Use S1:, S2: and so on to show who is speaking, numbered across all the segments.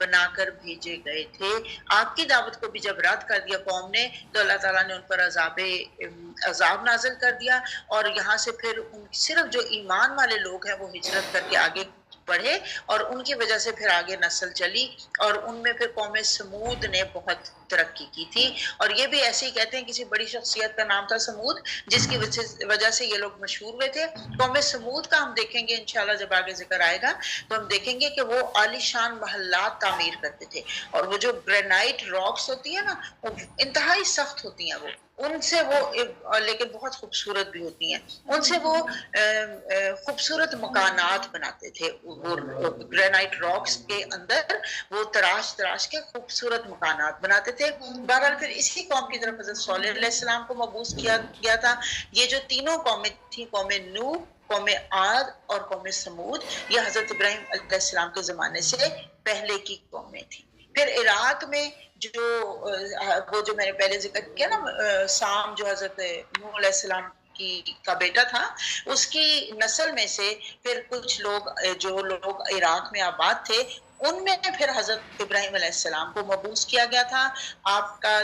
S1: بنا کر بھیجے گئے تھے. آپ کی دعوت کو بھی جب رد کر دیا قوم نے تو اللہ تعالیٰ نے ان پر عذاب نازل کر دیا, اور یہاں سے پھر صرف جو ایمان والے لوگ ہیں وہ ہجرت کر کے آگے بڑھے, اور ان کی وجہ سے پھر آگے نسل چلی, اور ان میں پھر قوم سمود نے بہت ترقی کی تھی. اور یہ بھی ایسے ہی کہتے ہیں کسی بڑی شخصیت کا نام تھا سمود, جس کی وجہ سے یہ لوگ مشہور ہوئے تھے. قوم سمود کا ہم دیکھیں گے انشاءاللہ جب آگے ذکر آئے گا تو ہم دیکھیں گے کہ وہ عالی شان محلات تعمیر کرتے تھے, اور وہ جو گرینائٹ راکس ہوتی ہیں نا وہ انتہائی سخت ہوتی ہیں, وہ ان سے وہ لیکن بہت خوبصورت بھی ہوتی ہیں, ان سے وہ خوبصورت مکانات بناتے تھے. وہ گرینائٹ راکس کے اندر وہ تراش کے خوبصورت مکانات بناتے تھے. بہرحال پھر اسی قوم کی طرف حضرت صالح علیہ السلام کو مبعوث کیا گیا تھا. یہ جو تینوں قومیں تھیں, قوم نوح, قوم عاد اور قوم سمود, یہ حضرت ابراہیم علیہ السلام کے زمانے سے پہلے کی قومیں تھیں. پھر عراق میں وہ جو میں نے پہلے ذکر کیا نا, سام جو حضرت نوح علیہ السلام کا بیٹا تھا, اس کی نسل میں سے پھر کچھ لوگ جو لوگ عراق میں آباد تھے, ان میں پھر حضرت ابراہیم علیہ السلام کو مبعوث کیا گیا تھا. آپ کا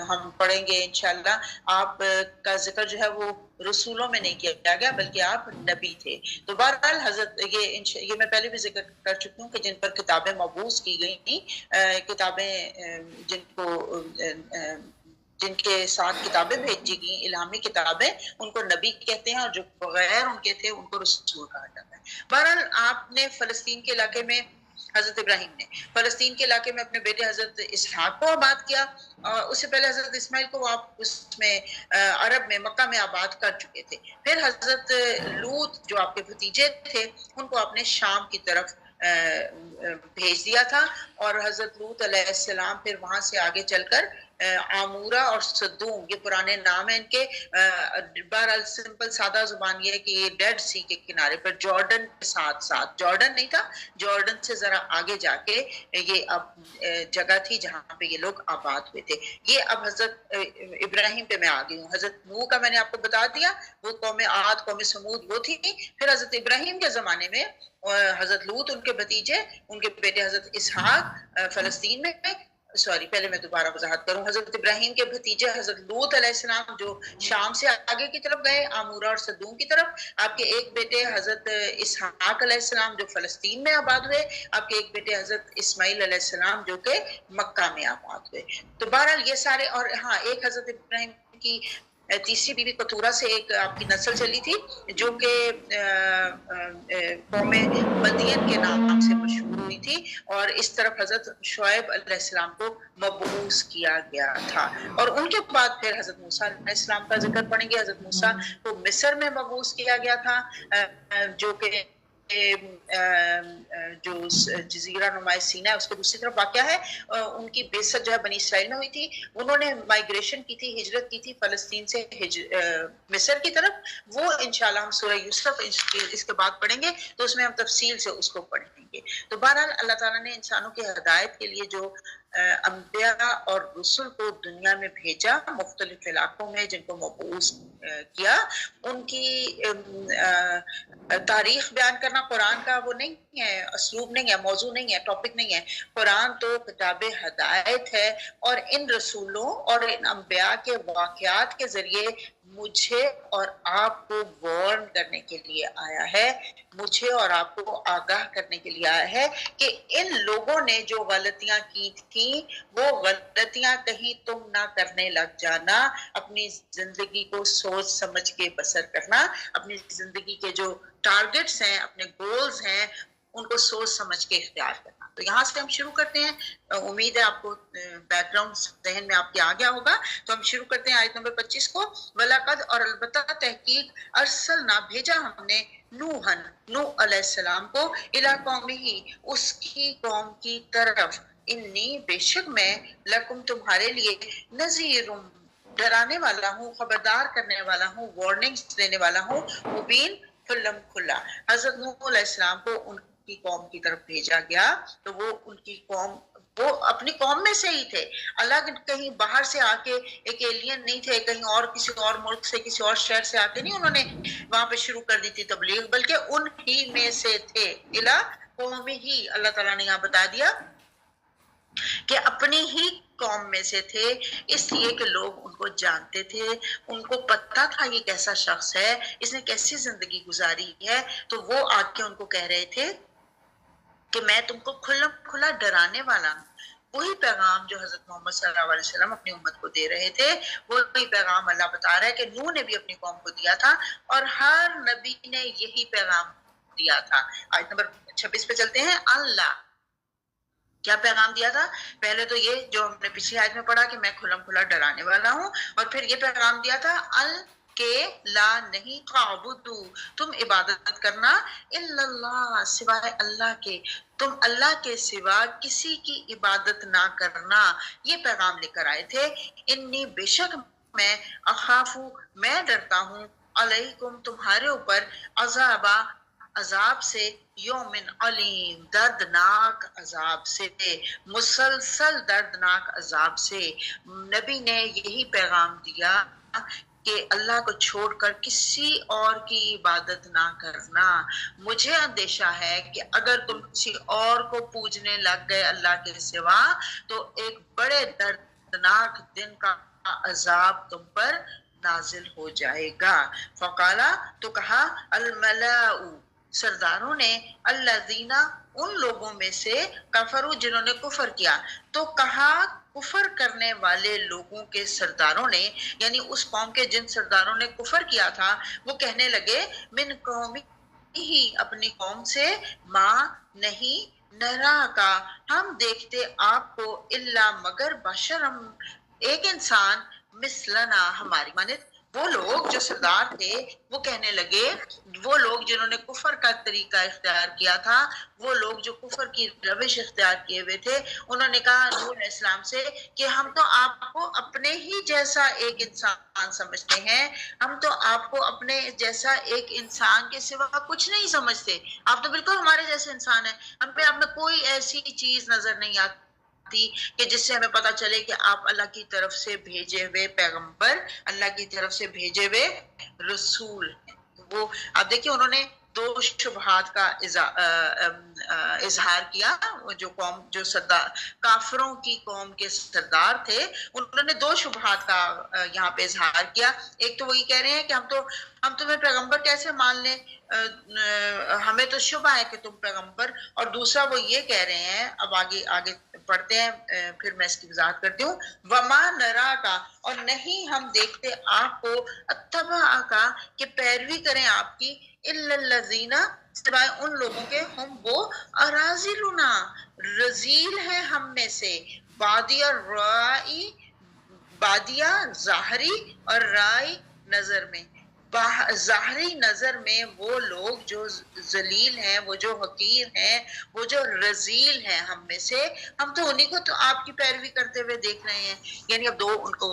S1: ہم پڑھیں گے انشاءاللہ, آپ کا ذکر جو ہے وہ رسولوں میں نہیں کیا گیا بلکہ آپ نبی تھے. تو بہرحال حضرت یہ میں پہلے بھی ذکر کر چکی ہوں کہ جن پر کتابیں مبعوث کی گئی تھیں, کتابیں جن کے ساتھ کتابیں بھیجی گئیں, الہامی کتابیں, ان کو نبی کہتے ہیں, اور جو بغیر ان کے تھے ان کو رسول کہا جاتا ہے. بہرحال آپ نے فلسطین کے علاقے میں, حضرت ابراہیم نے فلسطین کے علاقے میں اپنے بیٹے حضرت اسحاق کو آباد کیا. اس سے پہلے حضرت اسماعیل کو آپ اس میں عرب میں مکہ میں آباد کر چکے تھے. پھر حضرت لوط جو آپ کے بھتیجے تھے ان کو آپ نے شام کی طرف بھیج دیا تھا, اور حضرت لوط علیہ السلام پھر وہاں سے آگے چل کر عامورہ اور صدوم, یہ پرانے نام ہیں ان کے. بہرحال سمپل سادہ زبان یہ ہے کہ یہ ڈیڈ سی کے کنارے پر جارڈن کے ساتھ جارڈن نہیں تھا, جارڈن سے ذرا آگے جا کے یہ اب جگہ تھی جہاں پہ یہ لوگ آباد ہوئے تھے. یہ اب حضرت ابراہیم پہ میں آ گئی ہوں. حضرت نوح کا میں نے آپ کو بتا دیا, وہ قوم عاد قوم سمود وہ تھی. پھر حضرت ابراہیم کے زمانے میں حضرت لوط, ان کے بھتیجے, ان کے بیٹے حضرت اسحاق فلسطین میں, پہلے میں دوبارہ وضاحت کروں, حضرت ابراہیم کے بھتیجے حضرت لوط علیہ السلام جو شام سے آگے کی طرف گئے, عامورہ اور صدوم کی طرف. آپ کے ایک بیٹے حضرت اسحاق علیہ السلام جو فلسطین میں آباد ہوئے, آپ کے ایک بیٹے حضرت اسماعیل علیہ السلام جو کہ مکہ میں آباد ہوئے. تو بہرحال یہ سارے, اور ہاں ایک حضرت ابراہیم کی تیسری بیوی قطورہ سے ایک آپ کی نسل چلی تھی جو کہ قوم مدین کے نام سے مشہور ہوئی تھی, اور اس طرف حضرت شعیب علیہ السلام کو مبعوث کیا گیا تھا. اور ان کے بعد پھر حضرت موسیٰ علیہ السلام کا ذکر پڑھیں گے. حضرت موسیٰ کو مصر میں مبعوث کیا گیا تھا, جو کہ جو جزیرہ نما سینا ہے اس کے دوسری طرف واقع ہے. ان کی بعثت جو ہے بنی اسرائیل میں ہوئی تھی. انہوں نے مائگریشن کی تھی, ہجرت کی تھی فلسطین سے مصر کی طرف. وہ انشاءاللہ ہم سورہ یوسف اس کے بعد پڑھیں گے تو اس میں ہم تفصیل سے اس کو پڑھیں گے. تو بہرحال اللہ تعالیٰ نے انسانوں کی ہدایت کے لیے جو انبیاء اور رسل کو دنیا میں بھیجا مختلف علاقوں میں, جن کو مبعوث کیا, ان کی تاریخ بیان کرنا قرآن کا وہ نہیں ہے, اسلوب نہیں ہے, موضوع نہیں ہے, ٹاپک نہیں ہے. قرآن تو کتاب ہدایت ہے, اور ان رسولوں اور ان انبیاء کے واقعات کے ذریعے مجھے اور آپ کو وارن کرنے کے لیے آیا ہے, مجھے اور آپ کو آگاہ کرنے کے لیے آیا ہے کہ ان لوگوں نے جو غلطیاں کی تھیں وہ غلطیاں کہیں تم نہ کرنے لگ جانا. اپنی زندگی کو سوچ سمجھ کے بسر کرنا, اپنی زندگی کے جو ٹارگٹس ہیں, اپنے گولز ہیں, ان کو سوچ سمجھ کے اختیار کرنا. تو یہاں سے ہم شروع کرتے ہیں. امید ہے آپ کو بیک گراؤنڈ ذہن میں آپ کے آ گیا ہوگا. تو ہم شروع کرتے ہیں آیت نمبر 25 کو. وَلَقَدْ, اور البتہ تحقیق, ارسلنا, بھیجا ہم نے, نوح علیہ السلام کو, الی قومہ, اس کی قوم کی طرف, انی, بے شک میں, لکم, تمہارے لیے, نذیر, ڈرانے والا ہوں, خبردار کرنے والا ہوں, وارننگز دینے والا ہوں, مبین, کھلا. حضرت نوح علیہ السلام کو ان کی قوم کی طرف بھیجا گیا تو وہ ان کی قوم وہ اپنی قوم میں سے ہی تھے، الگ کہیں باہر سے آ کے ایک ایلین نہیں تھے، کہیں اور کسی اور ملک سے کسی اور شہر سے آ کے نہیں انہوں نے وہاں پہ شروع کر دی تھی تبلیغ، بلکہ ان ہی میں سے تھے، الا قوم ہی، اللہ تعالیٰ نے یہاں بتا دیا کہ اپنی ہی قوم میں سے تھے، اس لیے کہ لوگ ان کو جانتے تھے، ان کو پتا تھا یہ کیسا شخص ہے، اس نے کیسی زندگی گزاری ہے، تو وہ آ کے ان کو کہہ رہے تھے کہ میں تم کو کھلا ڈرانے والا ہوں۔ وہی پیغام جو حضرت محمد صلی اللہ علیہ وسلم اپنی امت کو دے رہے تھے، وہی پیغام اللہ بتا رہا ہے کہ نوح نے بھی اپنی قوم کو دیا تھا، اور ہر نبی نے یہی پیغام دیا تھا۔ آیت نمبر 26 پہ چلتے ہیں۔ اللہ کیا پیغام دیا تھا؟ پہلے تو یہ جو ہم نے پچھلی آیت میں پڑھا کہ میں کھلا ڈرانے والا ہوں، اور پھر یہ پیغام دیا تھا کہ لا نہیں تعبدو، تم عبادت کرنا الا اللہ، سوائے اللہ کے، تم اللہ کے سوا کسی کی عبادت نہ کرنا، یہ پیغام لے کر آئے تھے۔ انی بے شک میں، اخافو میں ڈرتا ہوں، علیکم تمہارے اوپر، عذاب سے، یومن علیم دردناک عذاب سے، مسلسل دردناک عذاب سے۔ نبی نے یہی پیغام دیا کہ اللہ کو چھوڑ کر کسی اور کی عبادت نہ کرنا۔ مجھے اندیشہ ہے کہ اگر تم کسی اور کو پوجنے لگ گئے اللہ کے سوا، تو ایک بڑے دردناک دن کا عذاب تم پر نازل ہو جائے گا۔ فقالا تو کہا، الملاء سرداروں نے، الذین ان لوگوں میں سے، کفروا جنہوں نے کفر کیا، تو کہا کفر کرنے والے لوگوں کے سرداروں نے، یعنی اس قوم کے جن سرداروں نے کفر کیا تھا، وہ کہنے لگے، من قومی ہی اپنی قوم سے، ماں نہیں، نرا کا ہم دیکھتے آپ کو، الا مگر بشرم ایک انسان، مثلنا ہماری مانند۔ وہ لوگ جو سردار تھے وہ کہنے لگے، وہ لوگ جنہوں نے کفر کا طریقہ اختیار کیا تھا، وہ لوگ جو کفر کی روش اختیار کیے ہوئے تھے، انہوں نے کہا نوح علیہ السلام سے کہ ہم تو آپ کو اپنے ہی جیسا ایک انسان سمجھتے ہیں، ہم تو آپ کو اپنے جیسا ایک انسان کے سوا کچھ نہیں سمجھتے، آپ تو بالکل ہمارے جیسے انسان ہیں، ہم پہ آپ میں کوئی ایسی چیز نظر نہیں آتی کہ جس سے ہمیں پتا چلے کہ آپ اللہ کی طرف سے بھیجے ہوئے پیغمبر، اللہ کی طرف سے بھیجے ہوئے رسول ہیں۔ وہ اب دیکھیے انہوں نے دو شبہات کا اظہار کیا، جو قوم جو سردار کافروں کی قوم کے سردار تھے، انہوں نے دو شبہات کا یہاں پہ اظہار کیا۔ ایک تو وہی کہہ رہے ہیں کہ ہم تمہیں پیغمبر کیسے مان لیں، ہمیں تو شبہ ہے کہ تم پیغمبر، اور دوسرا وہ یہ کہہ رہے ہیں، اب آگے پڑھتے ہیں، پھر میں اس کی وضاحت کرتی ہوں۔ وما نرا کا، اور نہیں ہم دیکھتے آپ کو، اتبع کا کہ پیروی کریں آپ کی، الا الذین سوائے ان لوگوں کے، ہم وہ اراذلنا رذیل ہیں ہم میں سے، بادی الرائی بادیا ظاہری اور رائے نظر میں، ظاہری نظر میں وہ لوگ جو ذلیل ہیں، وہ جو حقیر ہیں، وہ جو رذیل ہیں ہم میں سے، ہم تو انہی کو تو آپ کی پیروی کرتے ہوئے دیکھ رہے ہیں۔ یعنی اب دو ان کو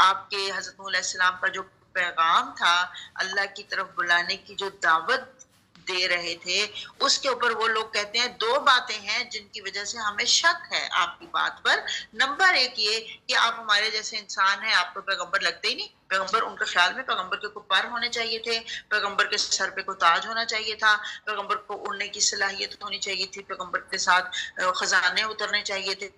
S1: آپ کے حضرت نوح علیہ السلام کا جو پیغام تھا، اللہ کی طرف بلانے کی جو دعوت دے رہے تھے، اس کے اوپر وہ لوگ کہتے ہیں دو باتیں ہیں جن کی وجہ سے ہمیں شک ہے آپ کی بات پر۔ نمبر ایک یہ کہ آپ ہمارے جیسے انسان ہیں، آپ کو پیغمبر لگتے ہی نہیں۔ پیغمبر ان کے خیال میں پیغمبر کے کوئی پر ہونے چاہیے تھے، پیغمبر کے سر پہ کوئی تاج ہونا چاہیے تھا، پیغمبر کو اڑنے کی صلاحیت ہونی چاہیے تھی، پیغمبر کے ساتھ خزانے اترنے چاہیے تھے،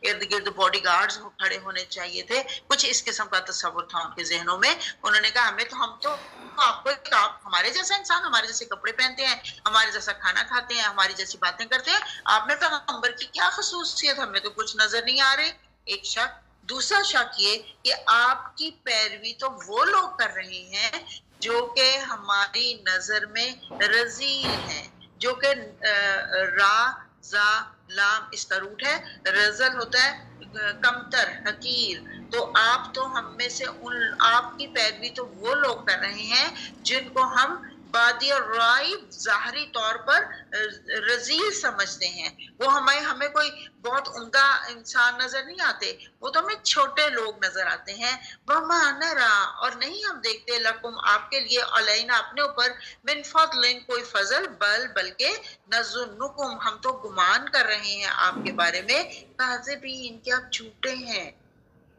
S1: ارد گرد باڈی گارڈز کھڑے ہونے چاہیے تھے، کچھ اس قسم کا تصور تھا ان کے ذہنوں میں۔ انہوں نے کہا ہم تو آپ کو، آپ ہمارے جیسا انسان، ہمارے جیسے کپڑے پہنتے ہیں، ہمارے جیسا کھانا کھاتے ہیں، ہماری جیسی باتیں کرتے ہیں، آپ میں پیغمبر کی کیا خصوصیت، ہمیں تو کچھ نظر نہیں آ رہے۔ ایک شک۔ دوسرا شک یہ کہ آپ کی پیروی تو وہ لوگ کر رہے ہیں جو کہ ہماری نظر میں رذیل ہیں، جو کہ را زا لام اس کا روٹ ہے، رزل ہوتا ہے کمتر، حقیر، تو آپ تو ہم میں سے آپ کی پیروی تو وہ لوگ کر رہے ہیں جن کو ہم بادی اور رائی ظاہری طور پر رذیل سمجھتے ہیں، وہ ہمیں کوئی بہت عمدہ انسان نظر نہیں آتے، وہ تو ہمیں چھوٹے لوگ نظر آتے ہیں۔ وَمَا نَرَا، اور نہیں ہم دیکھتے، لَكُمْ آپ کے لیے، عَلَيْنَا اپنے اوپر، مِن فَضْلٍ کوئی فضل، بلکہ نَظُنُّكُمْ ہم تو گمان کر رہے ہیں آپ کے بارے میں، کاذبین کہ آپ جھوٹے ہیں،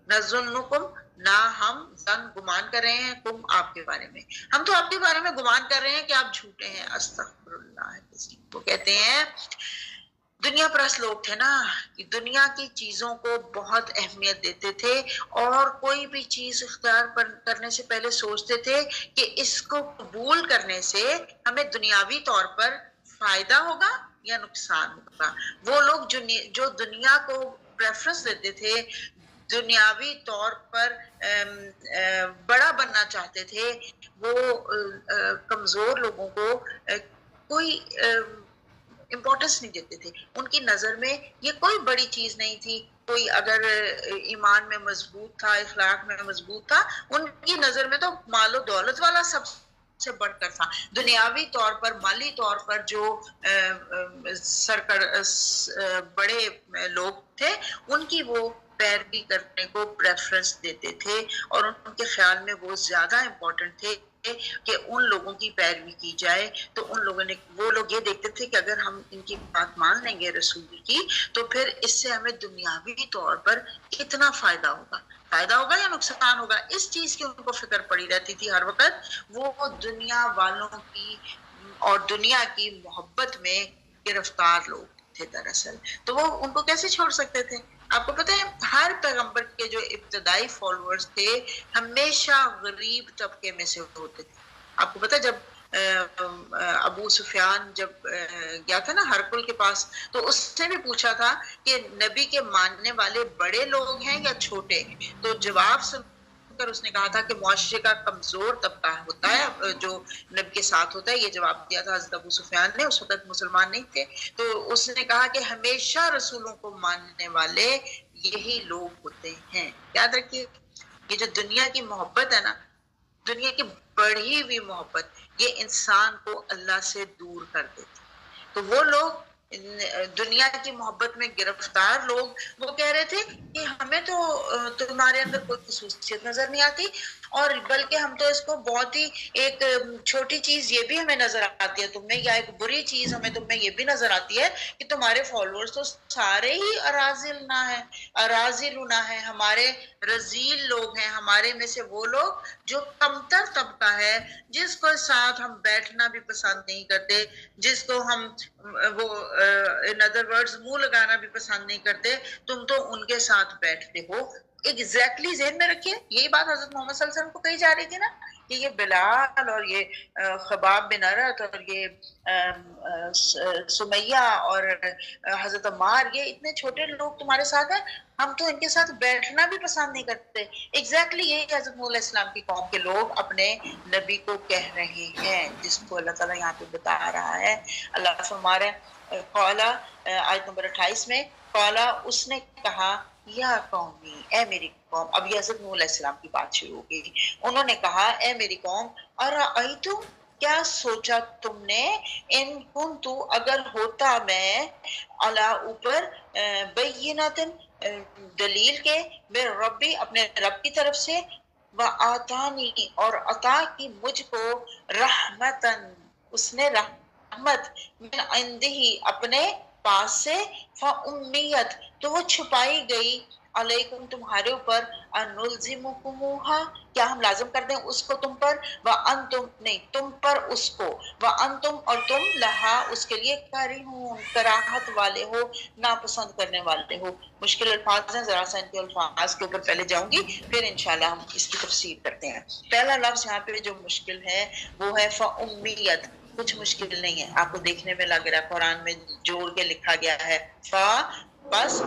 S1: نَظُنُّكُمْ نہ ہم ظن گمان کر رہے ہیں، تم آپ کے بارے میں، ہم تو آپ کے بارے میں گمان کر رہے ہیں کہ آپ جھوٹے ہیں۔ استغفر اللہ العظیم۔ وہ کہتے ہیں دنیا پرست لوگ تھے نا، کہ دنیا کی چیزوں کو بہت اہمیت دیتے تھے، اور کوئی بھی چیز اختیار کرنے سے پہلے سوچتے تھے کہ اس کو قبول کرنے سے ہمیں دنیاوی طور پر فائدہ ہوگا یا نقصان ہوگا۔ وہ لوگ جو دنیا کو پریفرنس دیتے تھے، دنیاوی طور پر بڑا بننا چاہتے تھے، وہ کمزور لوگوں کو کوئی امپورٹنس نہیں دیتے تھے۔ ان کی نظر میں یہ کوئی بڑی چیز نہیں تھی، کوئی اگر ایمان میں مضبوط تھا، اخلاق میں مضبوط تھا، ان کی نظر میں تو مال و دولت والا سب سے بڑھ کر تھا۔ دنیاوی طور پر، مالی طور پر جو بڑے لوگ تھے، ان کی وہ پیروی کرنے کو پریفرنس دیتے تھے، اور ان کے خیال میں وہ زیادہ امپورٹنٹ تھے کہ ان لوگوں کی پیروی کی جائے۔ تو وہ لوگ یہ دیکھتے تھے کہ اگر ہم ان کی بات مان لیں گے رسول کی، تو پھر اس سے ہمیں دنیاوی طور پر کتنا فائدہ ہوگا یا نقصان ہوگا، اس چیز کی ان کو فکر پڑی رہتی تھی ہر وقت۔ وہ دنیا والوں کی اور دنیا کی محبت میں گرفتار لوگ تھے دراصل، تو وہ ان کو کیسے چھوڑ سکتے تھے؟ آپ کو پتہ ہے ہر پیغمبر کے جو ابتدائی فالوورز تھے ہمیشہ غریب طبقے میں سے ہوتے تھے۔ آپ کو پتہ ہے جب ابو سفیان جب گیا تھا نا ہرقل کے پاس، تو اس سے بھی پوچھا تھا کہ نبی کے ماننے والے بڑے لوگ ہیں یا چھوٹے، تو جواب سن کر اس نے کہا تھا کہ معاشرے کا کمزور طبقہ ہوتا ہے جو نبی کے ساتھ ہوتا ہے۔ یہ جواب دیا تھا حضرت ابو سفیان نے، اس وقت مسلمان نہیں تھے۔ تو اس نے کہا کہ ہمیشہ رسولوں کو ماننے والے یہی لوگ ہوتے ہیں۔ یاد رکھیے، یہ جو دنیا کی محبت ہے نا، دنیا کی بڑھی ہوئی محبت، یہ انسان کو اللہ سے دور کر دیتی۔ تو وہ لوگ دنیا کی محبت میں گرفتار لوگ، وہ کہہ رہے تھے کہ ہمیں تو تمہارے اندر کوئی خصوصیت نظر نہیں آتی، اور بلکہ ہم تو اس کو بہت ہی ایک چھوٹی چیز یہ بھی ہمیں نظر آتی ہے تم میں، یا ایک بری چیز ہمیں تم میں یہ بھی نظر آتی ہے کہ تمہارے فالوورز تو سارے ہی اراذل نہ ہیں، ہمارے رذیل لوگ ہیں، ہمارے میں سے وہ لوگ جو کمتر طبقہ ہے، جس کو ساتھ ہم بیٹھنا بھی پسند نہیں کرتے، جس کو ہم وہ in other words منہ لگانا بھی پسند نہیں کرتے، تم تو ان کے ساتھ بیٹھتے ہو۔ ایگزیکٹلی ذہن میں رکھیے، یہی بات حضرت محمد صلی اللہ علیہ وسلم کو کہی جا رہی تھی نا، کہ یہ بلال اور یہ خباب بن ارت اور یہ سمیہ اور حضرت عمار، یہ اتنے چھوٹے لوگ تمہارے ساتھ ہیں، ہم تو ان کے ساتھ بیٹھنا بھی پسند نہیں کرتے۔ ایگزیکٹلی یہی حضرت محمد علیہ السلام کی قوم کے لوگ اپنے نبی کو کہہ رہے ہیں، جس کو اللہ تعالیٰ یہاں پہ بتا رہا ہے۔ اللہ فرما رہے ہیں قالا، آیت نمبر 28 میں، قالا اس نے کہا، یا قومی اے میری قوم، اب یہ حضرت نوح علیہ السلام کی بات شروع ہو گئی، انہوں نے کہا اے میری قوم، ارأیتم کیا سوچا تم نے، ان کنتو اگر ہوتا میں، علی اوپر، بینۃ دلیل کے، میں ربی اپنے رب کی طرف سے، وآتانی اور عطا کی مجھ کو، رحمتن اس نے رحمت، من عندہ اپنے پاس سے، فامیت تو وہ چھپائی گئی، علیکم تمہارے اوپر، انلزمکموہا کیا ہم لازم کر دیں اس کو تم پر، وانتم نہیں تم پر اس کو، وانتم اور تم، لہا اس کے لیے، کارہون کراہت والے ہو، ناپسند کرنے والے ہو۔ مشکل الفاظ ہیں، ذرا سا ان کے الفاظ کے اوپر پہلے جاؤں گی، پھر انشاءاللہ ہم اس کی تفسیر کرتے ہیں۔ پہلا لفظ یہاں پہ جو مشکل ہے وہ ہے فامیت، کچھ مشکل نہیں ہے، آپ کو دیکھنے میں لگ رہا ہے قرآن میں جوڑ کے لکھا گیا ہے، فا بس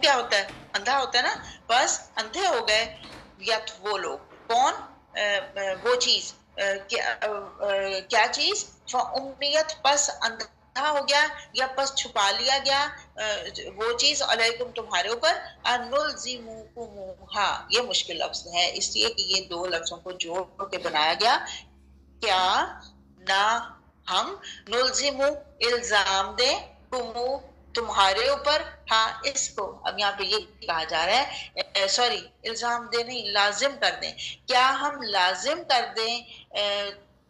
S1: کیا ہوتا ہے، اندھا ہوتا ہے نا، بس اندھے ہو گئے، یا وہ لوگ کون، وہ چیز، کیا چیز، فامیت پس اندھا ہو گیا یا پس چھپا لیا گیا، وہ چیز، علیکم تمہارے اوپر، انلزمکموہا یہ مشکل لفظ ہے، اس لیے کہ یہ دو لفظوں کو جوڑ کے بنایا گیا، کیا نہ ہم نلزمو الزام دیں تمو تمہارے اوپر ہاں اس کو اب یہاں پہ یہ کہا جا رہا ہے سوری الزام دیں نہیں لازم کر دیں کیا ہم لازم کر دیں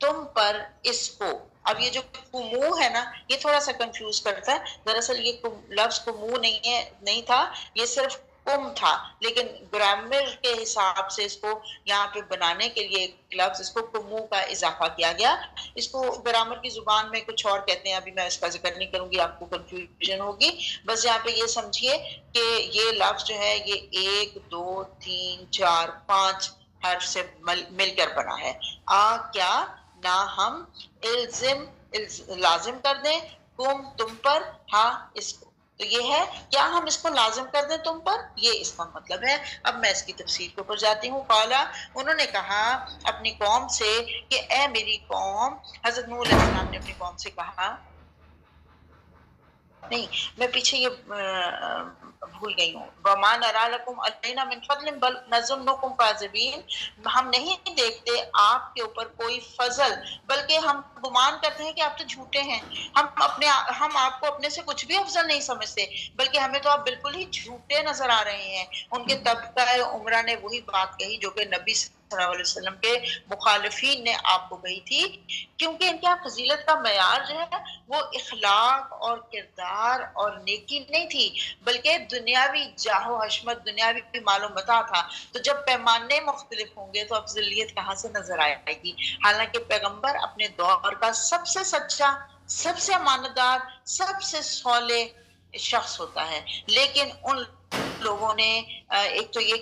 S1: تم پر اس کو اب یہ جو کمو ہے نا یہ تھوڑا سا کنفیوز کرتا ہے دراصل یہ لفظ کمو نہیں تھا یہ صرف کم تھا لیکن گرامر کے حساب سے اس کو یہاں پہ بنانے کے لیے ایک لفظ اس کو کمو کا اضافہ کیا گیا اس کو گرامر کی زبان میں کچھ اور کہتے ہیں ابھی میں اس کا ذکر نہیں کروں گی آپ کو کنفیوژن ہوگی بس یہاں پہ یہ سمجھیے کہ یہ لفظ جو ہے یہ 1 2 3 4 5 حرف سے مل کر بنا ہے کیا نہ ہم لازم کر دیں تم پر ہاں اس کو تو یہ ہے کیا ہم اس کو لازم کر دیں تم پر یہ اس کا مطلب ہے اب میں اس کی تفسیر کے اوپر جاتی ہوں قالا انہوں نے کہا اپنی قوم سے کہ اے میری قوم حضرت نوح علیہ السلام نے اپنی قوم سے کہا نہیں میں پیچھے یہ بھول گئی ہوں وَمَا نَرَى لَكُمْ عَلَيْنَا مِنْ فَضْلٍ بَلْ نَظُنُّكُمْ كَاذِبِينَ ہم نہیں دیکھتے آپ کے اوپر کوئی فضل بلکہ ہم گمان کرتے ہیں کہ آپ تو جھوٹے ہیں ہم آپ کو اپنے سے کچھ بھی افضل نہیں سمجھتے بلکہ ہمیں تو آپ بالکل ہی جھوٹے نظر آ رہے ہیں ان کے طبقہ عمرہ نے وہی بات کہی جو کہ نبی صلی اللہ علیہ وسلم کے مخالفین نے آپ کو کہی تھی کیونکہ ان کے فضیلت کا معیار جو ہے وہ اخلاق اور کردار اور نیکی نہیں تھی بلکہ دنیاوی جاہ و حشمت دنیاوی مال و متاع تھا تو جب پیمانے مختلف ہوں گے تو افضلیت کہاں سے نظر آئے گی حالانکہ پیغمبر اپنے دور کا سب سے سچا سب سے امانتدار سب سے صالح شخص ہوتا ہے لیکن ان لوگوں نے ایک تو یہ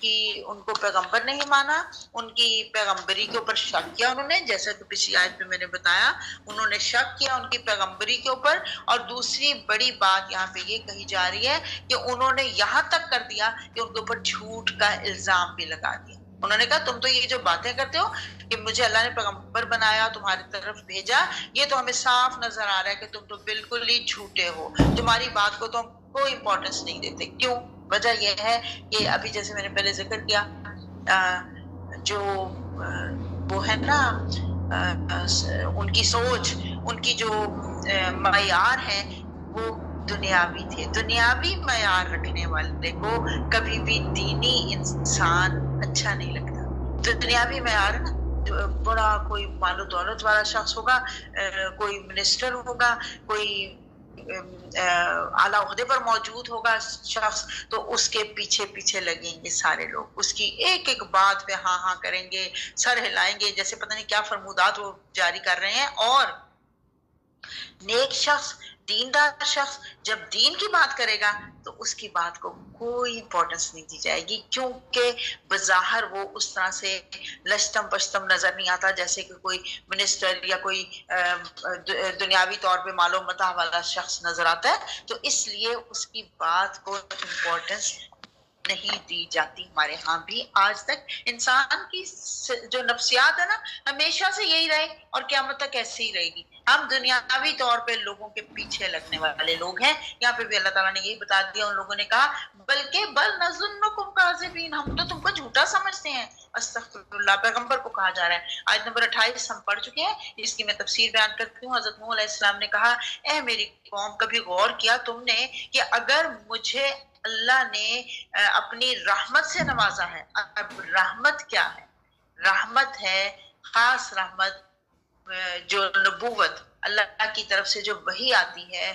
S1: کہ ان کو پیغمبر نہیں مانا ان کی پیغمبری کے اوپر شک کیا انہوں نے جیسا کہ پچھلی آیت میں نے بتایا انہوں نے شک کیا ان کی پیغمبری کے اوپر اور دوسری بڑی بات یہاں پہ یہ کہی جا رہی ہے کہ انہوں نے یہاں تک کر دیا کہ ان کے اوپر جھوٹ کا الزام بھی لگا دیا انہوں نے کہا تم تو یہ جو باتیں کرتے ہو کہ مجھے اللہ نے پیغمبر بنایا تمہاری طرف بھیجا یہ تو ہمیں صاف نظر آ رہا ہے کہ تم تو بالکل ہی جھوٹے ہو تمہاری بات کو تو ہم کوئی امپورٹنس نہیں دیتے کیوں وجہ یہ ہے کہ ابھی جیسے میں نے پہلے ذکر کیا جو وہ ہے نا ان کی سوچ ان کی جو معیار ہے وہ دنیاوی تھے دنیاوی معیار رکھنے والے کو کبھی بھی دینی انسان اچھا نہیں لگتا دنیاوی معیار نا بڑا کوئی مال و دولت والا شخص ہوگا کوئی منسٹر ہوگا کوئی اعلیٰ عہدے پر موجود ہوگا شخص تو اس کے پیچھے پیچھے لگیں گے سارے لوگ اس کی ایک ایک بات پہ ہاں ہاں کریں گے سر ہلائیں گے جیسے پتہ نہیں کیا فرمودات وہ جاری کر رہے ہیں اور نیک شخص دیندار شخص جب دین کی بات کرے گا تو اس کی بات کو کوئی امپورٹنس نہیں دی جائے گی کیونکہ بظاہر وہ اس طرح سے لشتم پشتم نظر نہیں آتا جیسے کہ کوئی منسٹر یا کوئی دنیاوی طور پہ مال و متاع والا شخص نظر آتا ہے تو اس لیے اس کی بات کو امپورٹنس نہیں دی جاتی ہمارے ہاں بھی آج تک انسان کی جو نفسیات ہے نا ہمیشہ سے یہی رہے اور قیامت تک ایسے ہی رہے گی ہم دنیاوی طور پہ لوگوں کے پیچھے لگنے والے لوگ ہیں یہاں پہ بھی اللہ تعالیٰ نے یہی بتا دیا ان لوگوں نے کہا بلکہ بل نظنکم کاذبین ہم تو تم کو جھوٹا سمجھتے ہیں استغفر اللہ پیغمبر کو کہا جا رہا ہے آیت نمبر 28 ہم پڑھ چکے ہیں اس کی میں تفسیر بیان کرتی ہوں حضرت نوح علیہ السلام نے کہا اے میری قوم کبھی غور کیا تم نے کہ اگر مجھے اللہ نے اپنی رحمت سے نوازا ہے اب رحمت کیا ہے رحمت ہے خاص رحمت جو نبوت اللہ کی طرف سے جو وحی آتی ہے